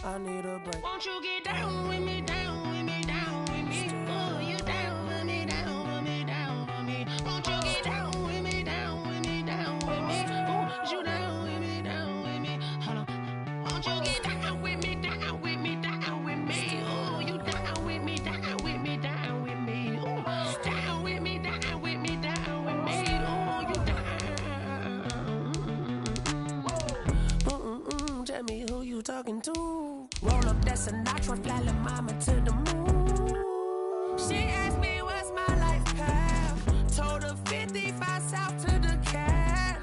I need a break. Won't you get down with me, down with me, down with me? Oh, you down with me, down with me, down with me. Won't you get down with me, down with me, down with me? Oh, you down with me, down with me? Hold on. Won't you get down with me, down with me, down with me? Oh, you down with me, down with me, down with me? Oh, down with me, down with me, down with me? Oh, you down. Tell me who you talking to. Roll up that Sinatra, fly la mama to the moon. She asked me what's my life path. Told her 55 south to the cat.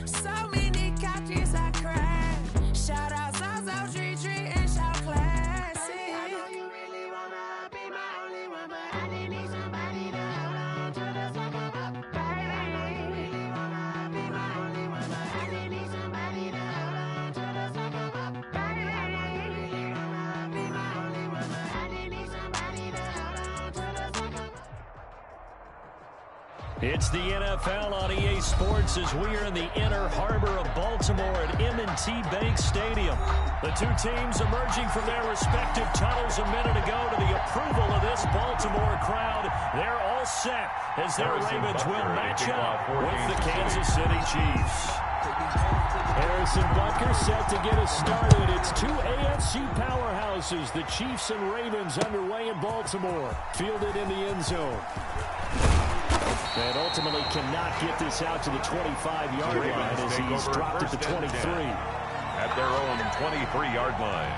So many couches I crashed. Shout out South Street and shout classic. I know you really wanna be my only one, but I didn't need somebody to hold on to the second up. I know you really wanna be my only one, but I didn't need somebody to hold on to the second up. It's the NFL on EA Sports as we are in the inner harbor of Baltimore at M&T Bank Stadium. The two teams emerging from their respective tunnels a minute ago to the approval of this Baltimore crowd. They're all set as their Ravens will match up with the Kansas City Chiefs. Harrison Butker set to get us started. It's two AFC powerhouses, the Chiefs and Ravens, underway in Baltimore. Fielded in the end zone. And ultimately cannot get this out to the 25-yard line as he's dropped at the 23. At their own 23-yard line.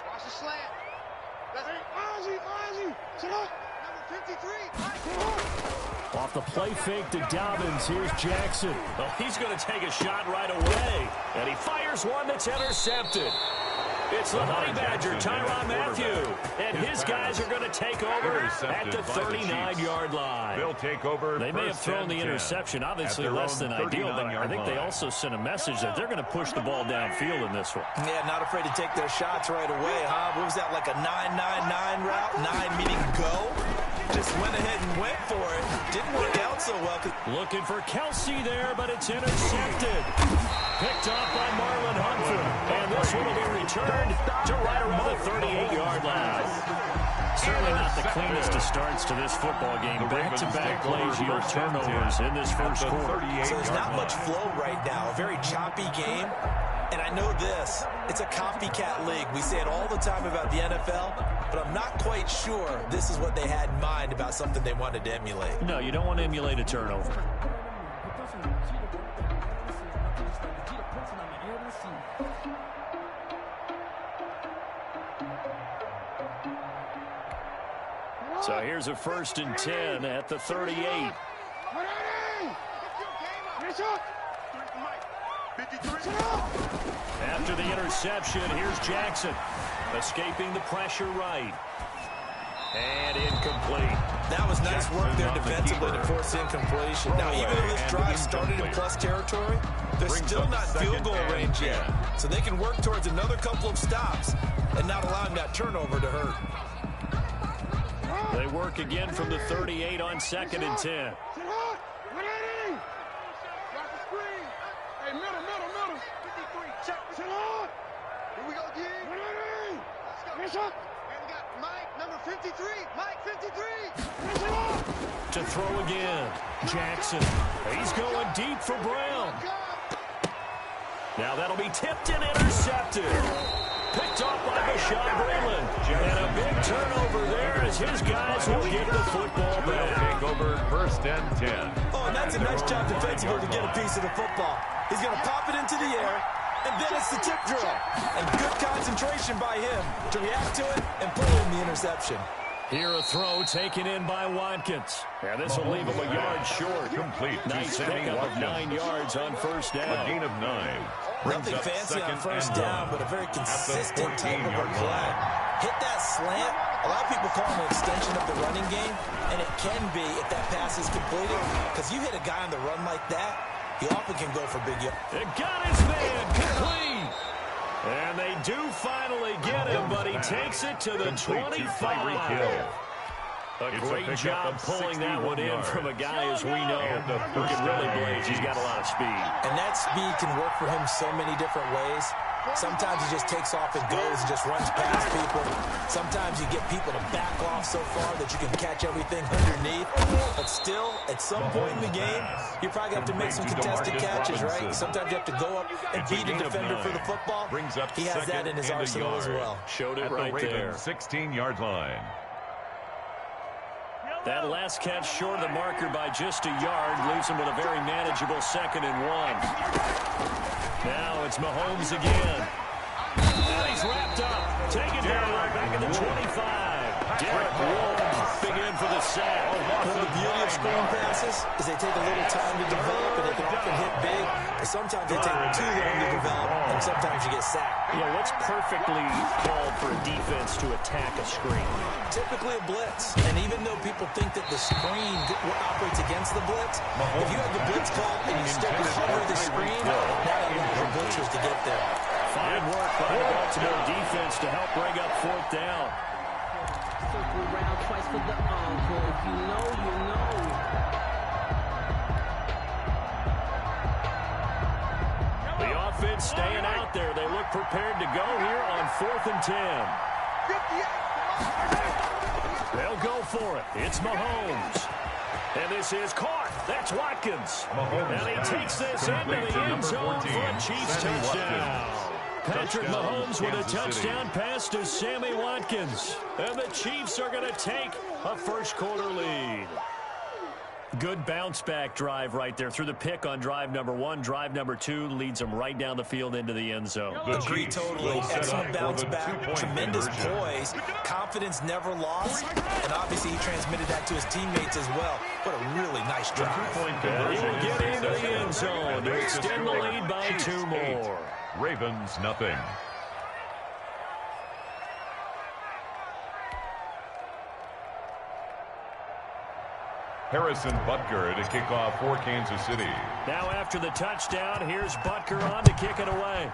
Watch the slant. Number 53. Off the play fake to Dobbins, here's Jackson. Well, he's going to take a shot right away. And he fires one that's intercepted. It's the Honey Badger, Tyrann Mathieu. And his guys are going to take over at the 39-yard line. They'll take over. They may have thrown the interception, obviously less than ideal, but I think they also sent a message that they're going to push the ball downfield in this one. Yeah, not afraid to take their shots right away, huh? What was that, like a 9-9-9 route? 9 meaning go? Just went ahead and went for it. Didn't work out so well. Looking for Kelsey there, but it's intercepted. Picked off by Marlon Humphrey. And this one will be returned to right around the 38-yard line. Certainly not the cleanest of starts to this football game. Back-to-back plays yield turnovers in this first quarter. So there's not much flow right now. A very choppy game. And I know this. It's a copycat league. We say it all the time about the NFL, but I'm not quite sure this is what they had in mind about something they wanted to emulate. No, you don't want to emulate a turnover. So here's a 1st and 10 at the 38. After the interception, here's Jackson. Escaping the pressure right. And incomplete. That was nice work there defensively to force incompletion. Now, even though this drive started in plus territory, they're still not field goal range yet. So they can work towards another couple of stops and not allowing that turnover to hurt. They work again from the 38 on 2nd and 10. Here we go, D. Let's go. And we got Mike, number 53. Mike, 53. To throw again. Jackson. He's going deep for Brown. Now that'll be tipped and intercepted. Picked off by Bashaud Breeland. And a big turnover there as his guys will get the football back. Take over 1st and 10. Oh, and that's a nice job defensively to get a piece of the football. He's going to pop it into the air, and then it's the tip drill. And good concentration by him to react to it and pull in the interception. Here a throw taken in by Watkins. And this will leave him a yard short. Complete. Nice pickup of 9 yards on first down. A gain of 9. Nothing fancy on first down, but a very consistent type of a play. Hit that slant. A lot of people call it an extension of the running game, and it can be if that pass is completed, because you hit a guy on the run like that, he often can go for big yards. It got his man complete. And they do finally get him, but he takes it to the 25. A great job pulling that one in from a guy, as we know, who can really blaze. He's got a lot of speed. And that speed can work for him so many different ways. Sometimes he just takes off and goes and just runs past people. Sometimes you get people to back off so far that you can catch everything underneath. But still, at some point in the game, you probably have to make some contested catches, right? Sometimes you have to go up and beat a defender for the football. He has that in his arsenal as well. Showed it right there. 16-yard line. That last catch short of the marker by just a yard leaves him with a very manageable 2nd and 1. Now it's Mahomes again. And he's wrapped up. Taken down back at the 25. Derek Wolfe popping in for the sack. Well, the beauty of screen passes is they take a little time to develop, and they can often hit big. But sometimes they take too long to develop, and sometimes you get sacked. Yeah, what's perfectly called for a defense to attack a screen? Typically a blitz. And even though people think that the screen operates against the blitz, if you have the blitz called and you still cover the screen, now you allow the blitzers to get there. Fine work by the Baltimore defense to help bring up 4th down. Circle around twice for the encore. If you know, you know. The offense staying out there. They look prepared to go here on 4th and 10. They'll go for it. It's Mahomes. And this is caught. That's Watkins. And he takes this into the end zone for a Chiefs touchdown. Patrick Mahomes with a touchdown pass to Sammy Watkins. And the Chiefs are going to take a first-quarter lead. Good bounce-back drive right there. Through the pick on drive number 1. Drive number 2 leads them right down the field into the end zone. Agree totally. Excellent bounce back. Tremendous poise. Confidence never lost. And obviously he transmitted that to his teammates as well. What a really nice drive. He will get into the end zone to extend the lead by 2 more. Ravens, nothing. Harrison Butker to kick off for Kansas City. Now after the touchdown, here's Butker on to kick it away.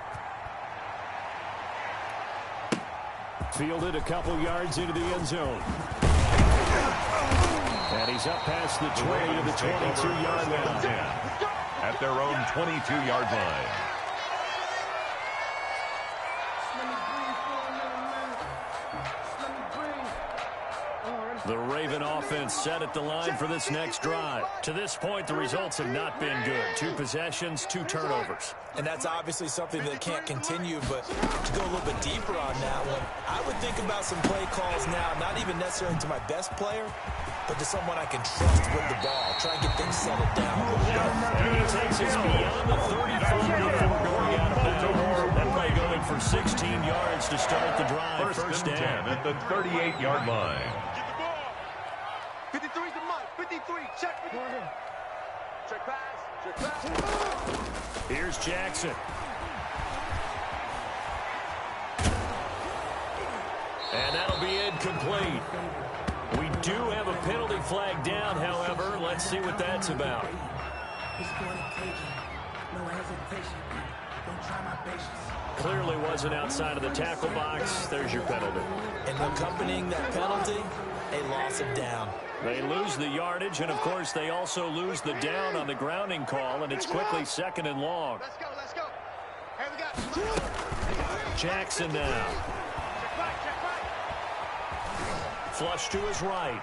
Fielded a couple yards into the end zone. And he's up past the 20 to the 22-yard line. At their own 22-yard line. The Raven offense set at the line for this next drive. To this point, the results have not been good. 2 possessions, 2 turnovers. And that's obviously something that can't continue, but to go a little bit deeper on that one, I would think about some play calls now, not even necessarily to my best player, but to someone I can trust with the ball. Try and get things settled down a little bit. And he takes us beyond the 35 before going out of bounds. That play going for 16 yards to start the drive. First down at the 38-yard line. 53's the mark. 53. Check. Check pass. Check pass. Here's Jackson. And that'll be incomplete. We do have a penalty flag down, however. Let's see what that's about. Clearly wasn't outside of the tackle box. There's your penalty. And accompanying that penalty, a loss of down. They lose the yardage, and, of course, they also lose the down on the grounding call, and it's quickly 2nd and long. Let's go. Let's go. Hey, we got Jackson now. Flush to his right.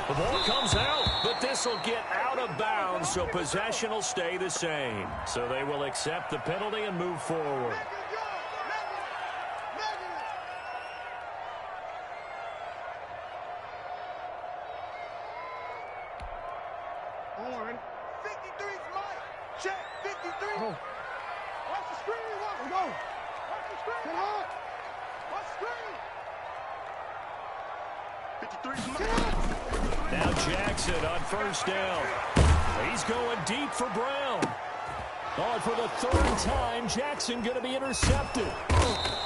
The ball comes out, but this will get out of bounds, so possession will stay the same. So they will accept the penalty and move forward. On. 53's Mike. Check. 53. Oh. Watch the screen. Watch the screen. Get hard. Watch the screen. 53's Mike. Now Jackson on first down. He's going deep for Brown. Oh, and for the third time, Jackson going to be intercepted.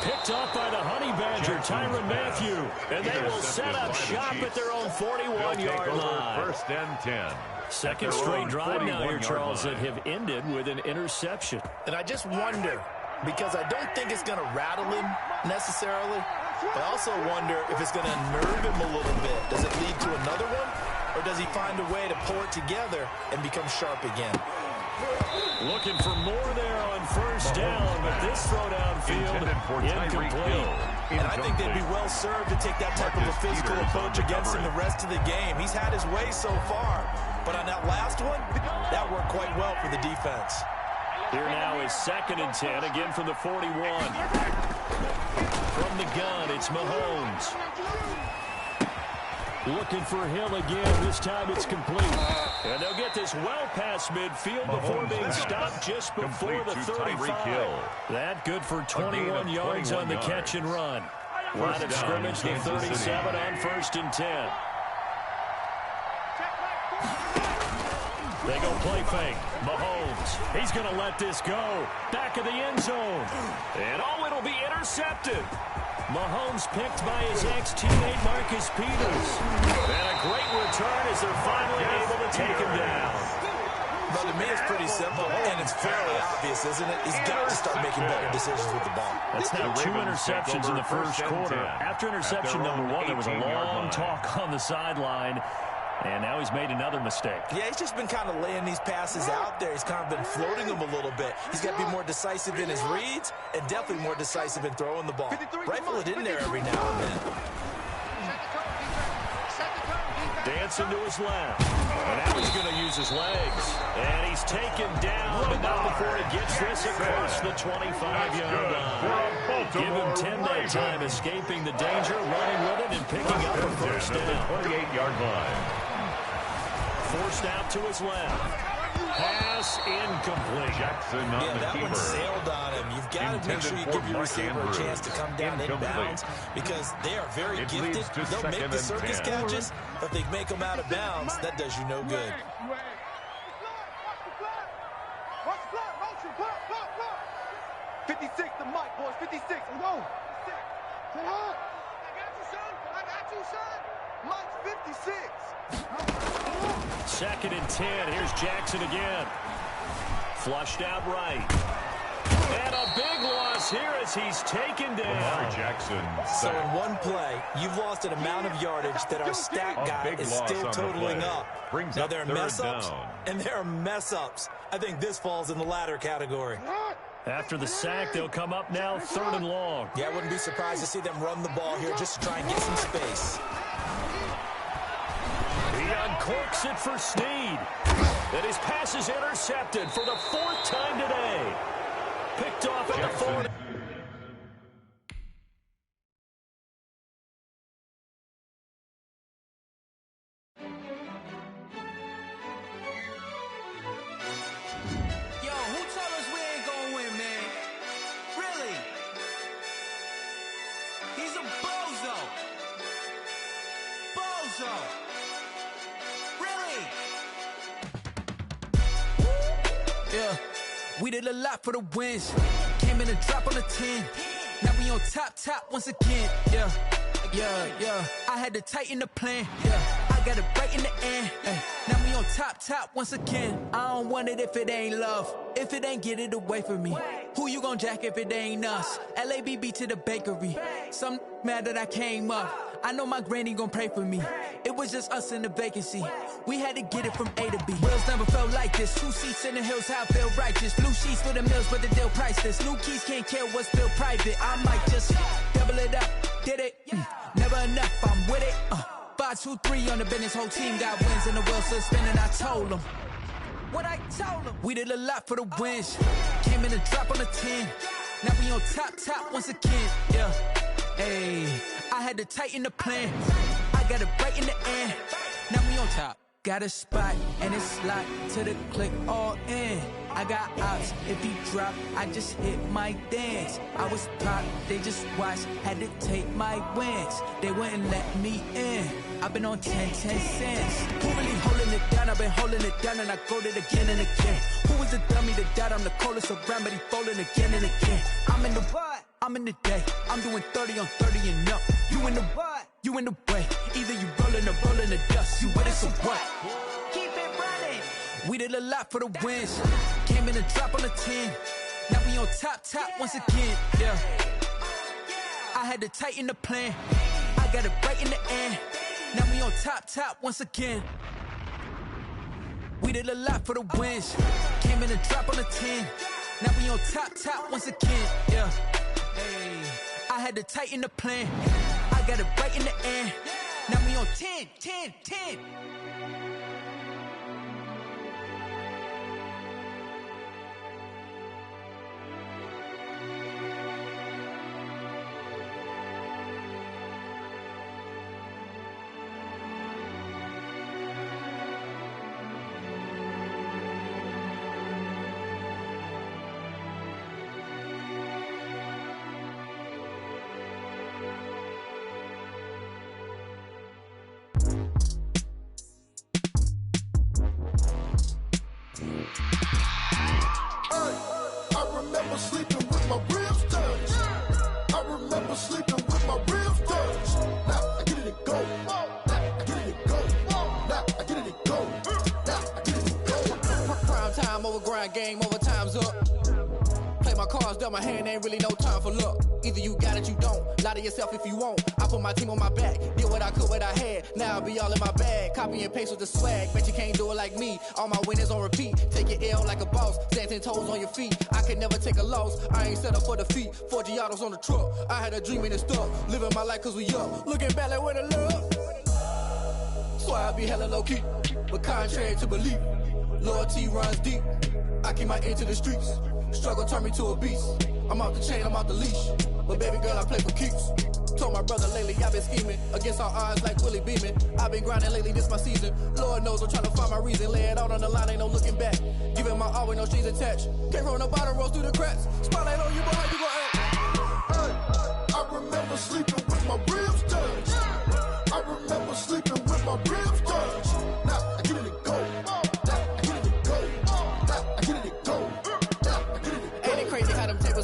Picked off by the Honey Badger, Tyrann Mathieu. And they will set up shop at their own 41-yard line. First and 10. Second straight drive now here, Charles, that have ended with an interception. And I just wonder, because I don't think it's going to rattle him necessarily, but I also wonder if it's going to unnerve him a little bit. Does it lead to another one? Or does he find a way to pull it together and become sharp again? Looking for more there on first down, but this throw downfield incomplete. And I think they'd be well served to take that type of a physical approach against him the rest of the game. He's had his way so far, but on that last one, that worked quite well for the defense. Here now is 2nd and 10, again from the 41. From the gun, it's Mahomes. Looking for Hill again. This time it's complete. And they'll get this well past midfield before being stopped just before the 35. That good for 21 yards on the catch and run. Line of scrimmage, the 37 on 1st and 10. They go play fake. Mahomes, he's going to let this go. Back of the end zone. And oh, it'll be intercepted. Mahomes picked by his ex-teammate Marcus Peters. And a great return as they're finally able to take him down. But to me, it's pretty simple, and it's fairly obvious, isn't it? He's got to start making better decisions with the ball. That's now 2 interceptions in the first quarter. After interception number 1, there was a long talk on the sideline. And now he's made another mistake. Yeah, he's just been kind of laying these passes out there. He's kind of been floating them a little bit. He's got to be more decisive in his reads and definitely more decisive in throwing the ball. Rifle it in there every now and then. Dancing to his left. And now he's going to use his legs. And he's taken down, but not before he gets this across the 25-yard line. Give him 10 that time, escaping the danger, running with it, and picking up a first down. 28-yard line. Forced out to his left. Pass incomplete. Jackson on the that keeper. one sailed on him. You've got to make sure you give your receiver a chance to come down inbounds because they are very gifted. They'll make the circus catches, but if they make them out of bounds, that does you no good. Watch the block, motion, block. 56 to Mike, boys, 56. Let's go. Sit hard. I got you, son. Mike's 56. 2nd and 10. Here's Jackson again. Flushed out right. And a big loss here as he's taken down. Jackson. So in one play, you've lost an amount of yardage that our stat guy is still totaling up. Now there are mess-ups, and there are mess-ups. I think this falls in the latter category. After the sack, they'll come up now 3rd and long. Yeah, I wouldn't be surprised to see them run the ball here just to try and get some space. He uncorks it for Snead. And his pass is intercepted for the 4th time today. Picked off at the 40. Yo, who told us we ain't gonna win, man? Really? He's a bozo. Bozo. Really? Yeah, we did a lot for the wins. Came in a drop on the 10. Now we on top once again. Yeah. I had to tighten the plan. Yeah, I got it right in the end. Now we on top once again. I don't want it if it ain't love. If it ain't, get it away from me. Who you gon' jack if it ain't us? LABB to the bakery. Some mad that I came up. I know my granny gon' pray for me. It was just us in the vacancy. We had to get it from A to B. Wheels never felt like this. 2 seats in the hills, how I feel righteous. Blue sheets for the mills, but the deal priceless. New keys can't care what's still private. I might just double it up. Did it? Never enough. 2, 3 on the business, whole team got wins and the wheel still spinning. I told them what I told them. We did a lot for the wins. Came in and drop on the 10. Now we on top once again. Yeah, hey, I had to tighten the plan. I got it right in the end. Now we on top. Got a spot and it's locked to the click all in. I got ops, if he drop, I just hit my dance. I was pop, they just watched, had to take my wins. They wouldn't let me in. I've been on 10 cents. Who really holding it down? I've been holding it down and I go it again and again. Who was the dummy that died? I'm the coldest around, but he folding again and again. I'm in the what? I'm in the day. I'm doing 30 on 30 and up. You in the what? You in the way. Either you rolling or rolling the dust. You with it, so what? Keep it running. We did a lot for the wins. Came in and drop on the 10. Now we on top once again. Yeah. I had to tighten the plan. I got it right in the end. Now we on top once again. We did a lot for the wins. Came in and drop on the 10. Now we on top once again. Yeah. Hey, I had to tighten the plan. I got it right in the end. Now we on 10. Game over, time's up. Play my cards, dealt my hand, ain't really no time for luck. Either you got it, you don't. Lie to yourself if you won't. I put my team on my back, did what I could, what I had. Now I'll be all in my bag. Copy and paste with the swag. Bet you can't do it like me. All my winners on repeat. Take your L like a boss. Stand 10 toes on your feet. I can never take a loss. I ain't set up for defeat. 4 Giottos on the truck. I had a dream and it stuck. Living my life cause we up. Looking back like where the love. So I be hella low key. But contrary to belief, loyalty runs deep. I keep my ear to the streets. Struggle turned me to a beast. I'm off the chain, I'm off the leash. But baby girl, I play for keeps. Told my brother lately, I've been scheming. Against all odds like Willie Beeman. I've been grinding lately, this my season. Lord knows I'm trying to find my reason. Lay it out on the line, ain't no looking back. Giving my all with no strings attached. Came from the bottom, rose through the cracks. Spotlight on you, boy, how you gon' act? I remember sleeping with my ribs touched. I remember sleeping with my ribs touched. Now I get it to go.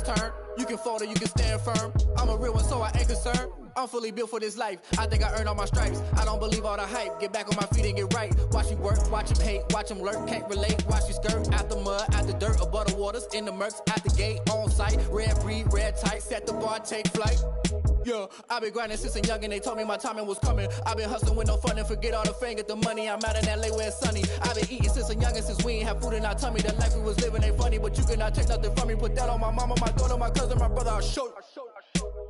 Turn. You can fold or you can stand firm. I'm a real one, so I ain't concerned. I'm fully built for this life. I think I earned all my stripes. I don't believe all the hype. Get back on my feet and get right. Watch you work, watch him hate, watch him lurk. Can't relate, watch you skirt. Out the mud, out the dirt, above the waters, in the murks, out the gate, on site. Red breed, red tight, set the bar, take flight. Yeah, I been grinding since a youngin'. They told me my timing was coming. I been hustling with no fun and forget all the fame, get the money. I'm out in LA where it's sunny. I been eating since a youngin', since we ain't have food in our tummy. The life we was living ain't funny, but you cannot take nothing from me. Put that on my mama, my daughter, my cousin, my brother. I'll show you.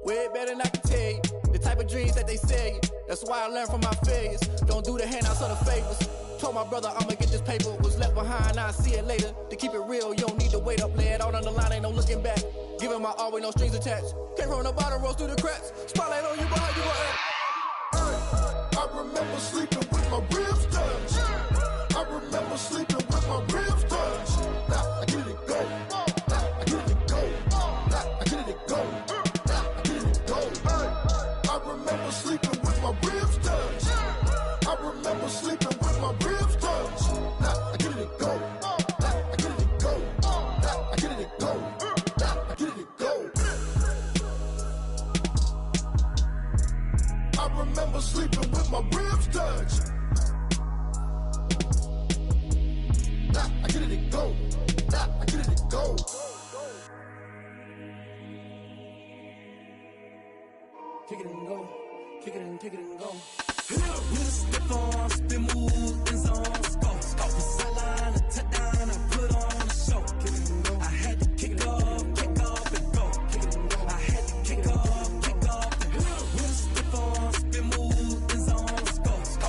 Way better than I can tell you. The type of dreams that they sell you. That's why I learned from my failures. Don't do the handouts or the favors. Told my brother I'ma get this paper. Was left behind, I'll see it later. To keep it real, you don't need to wait up. Lay it out on the line, ain't no looking back. Giving my all with no strings attached. Came from the bottom, rose through the cracks. Spotlight on you, but how you gon' act? I remember sleeping with my ribs touched. I remember sleeping with my ribs touched. Now I get it to go. Now I get it to go. Now I get it to go. Now I get it to go. I remember sleeping with my ribs touched. I remember sleeping with my ribs touched. Now I get it to go. Now I get it to go. Now I get it to go. Now I get it to go. I remember sleeping with my ribs touched. Now I get it to go. Now I get it to go. Kick it and go. Kick it and go. With a step on, spin move, in zone, go. Off the sideline, a touchdown, I put on a show. I had to kick off and go. I had to kick off and go. With a step on, spin move, in zone, go. Off the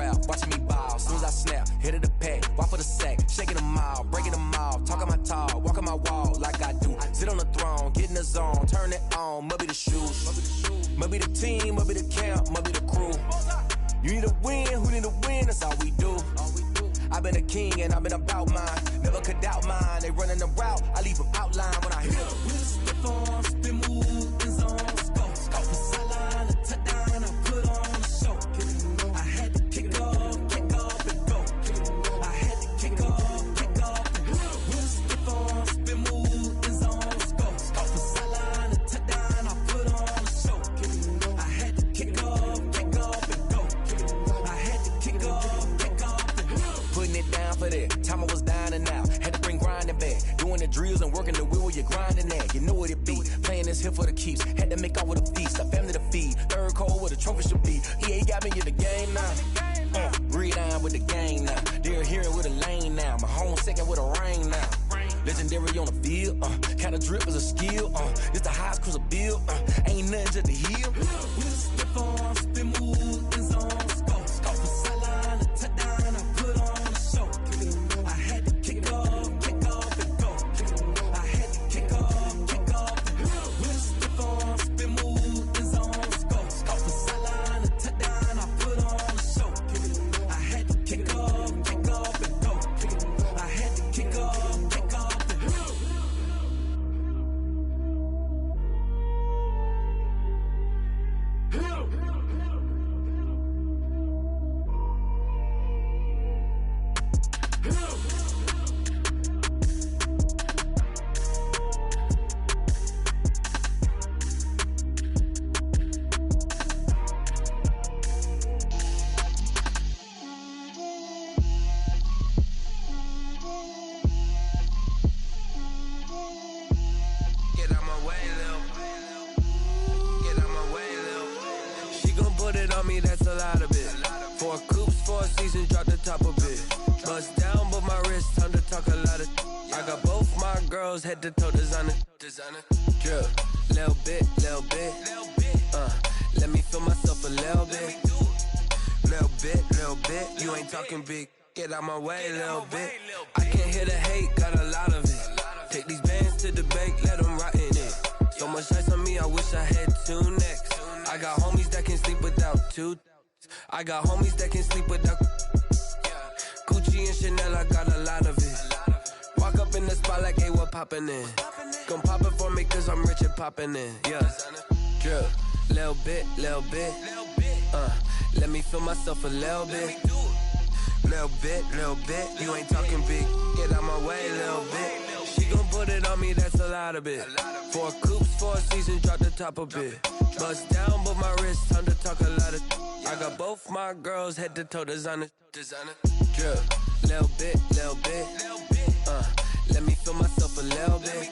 route, watching me ball. Soon as I snap, hit of the pack, walk for the sack, shaking them all, breaking them all, talking my talk, walking my wall like I do. Sit on the throne, get in the zone, turn it on, must be the shoes, must be the team, must be the camp, must be the crew. You need a win, who need a win, that's all we do. I've been a king and I've been about mine, never could doubt mine. They running the route, I leave them outline when I hit them. Step on, spin, move, in zone, scope. Sideline, a touchdown, I put on a show. I had to kick off and go. I had to kick off and go. Step on, spin, move, in zone, scope. Sideline, a touchdown, I put on a show. I had to kick off and go. I had to kick off and go. Putting it down for that, time I was down and out. Had to bring grinding back, doing the drills and working the wheel where you're grinding at. You know what it be, playing this here for the keeps. Had to make out with a feast, a family to feed. Third cold where the trophy should be. EA got me in the game now. Read on with the game now. They're hearing with a lane now. My home second with a rain now. Legendary on the field, kind of drip is a skill. It's the highest cruiser bill, ain't nothing just to heal. Step on, spin, move, in zone, scope. Sideline, a touchdown, I put on a show. I had to kick off and go. I had to kick off and go. Step on, spin, move, in zone, scope. Sideline, a touchdown, I put on a show. I had to kick off and go. I had to kick off and go. Get out my way, Lil. Get out my way, Lil. She gon' put it on me, that's a lot of it. 4 coops, 4 seasons, drop the top a bit. Bust down, but my wrist, time to talk a lot of. I got both my girls, head to toe designer. Drip, little bit, little bit. Let me feel myself a little bit. Little bit, you ain't talking big. Get out my way, little bit. I can't hear the hate, got a lot of it. Take these bands to the bank, let them rot in it. So much ice on me, I wish I had 2 necks. I got homies that can sleep without 2. I got homies that can sleep without Gucci and Chanel, I got a lot of it. Walk up in the spot like, hey, what poppin' in? Gon' pop it for me cause I'm rich and poppin' in, yeah. Drip, little bit, let me feel myself a little bit. Little bit, you ain't talking big. Get out my way, little bit. She gon' put it on me, that's a lot of it. 4 coops, 4 seasons, drop the top a bit. Bust down, but my wrist, time to talk a lot of. I got both my girls, head to toe designer. Drip, little bit, let me feel myself a little bit.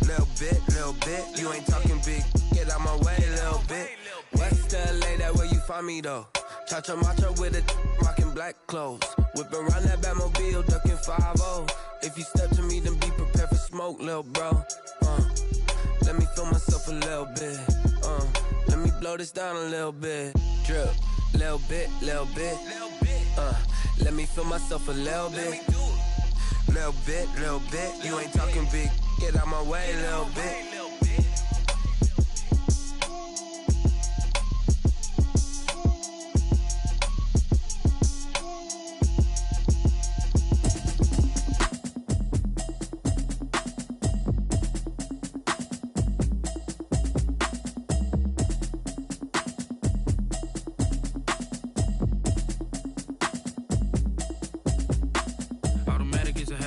Little bit, you ain't talking big. Get out my way, little bit. West LA, that where you find me though. Cha-cha matcha with it, rockin' black clothes. Whippin' around that Batmobile, duckin' 5-0. If you step to me, then be prepared for smoke, lil' bro. Let me feel myself a little bit. Let me blow this down a little bit. Drip, little bit. Let me feel myself a little bit. Little bit, you ain't talking big. Get out my way, little bit.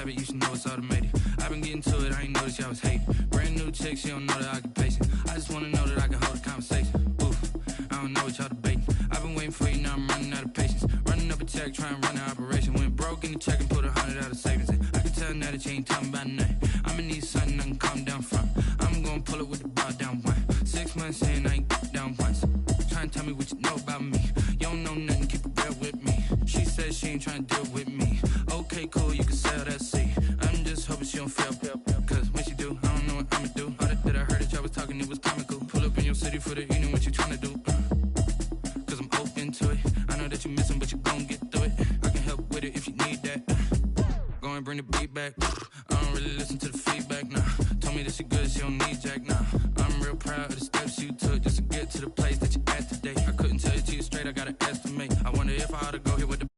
You should know it's automated. I've been getting to it, I ain't noticed y'all was hating. Brand new chick, she don't know the occupation. I just wanna know that I can hold a conversation. Oof, I don't know what y'all debating. I've been waiting for you, now I'm running out of patience. Running up a check, trying to run an operation. Went broke in the check and put 100 out of savings in. I can tell now that you ain't talking about nothing. I'ma need something I can calm down from. I'm gonna pull it with the bar down one. 6 months in, I ain't down once. Trying to tell me what you know about me. You don't know nothing, keep it real with me. She says she ain't trying to deal with me. Okay, cool, you can sell that seat. I'm just hoping she don't fail. Cause when she do, I don't know what I'ma do. All that I heard that y'all was talking, it was comical. Pull up in your city for the evening, what you trying to do? Cause I'm open to it. I know that you missing, but you gon' get through it. I can help with it if you need that. Go and bring the beat back. I don't really listen to the feedback, nah. Told me that she good, she don't need jack, nah. I'm real proud of the steps you took just to get to the place that you at today. I couldn't tell it to you straight, I gotta estimate. I wonder if I ought to go here with the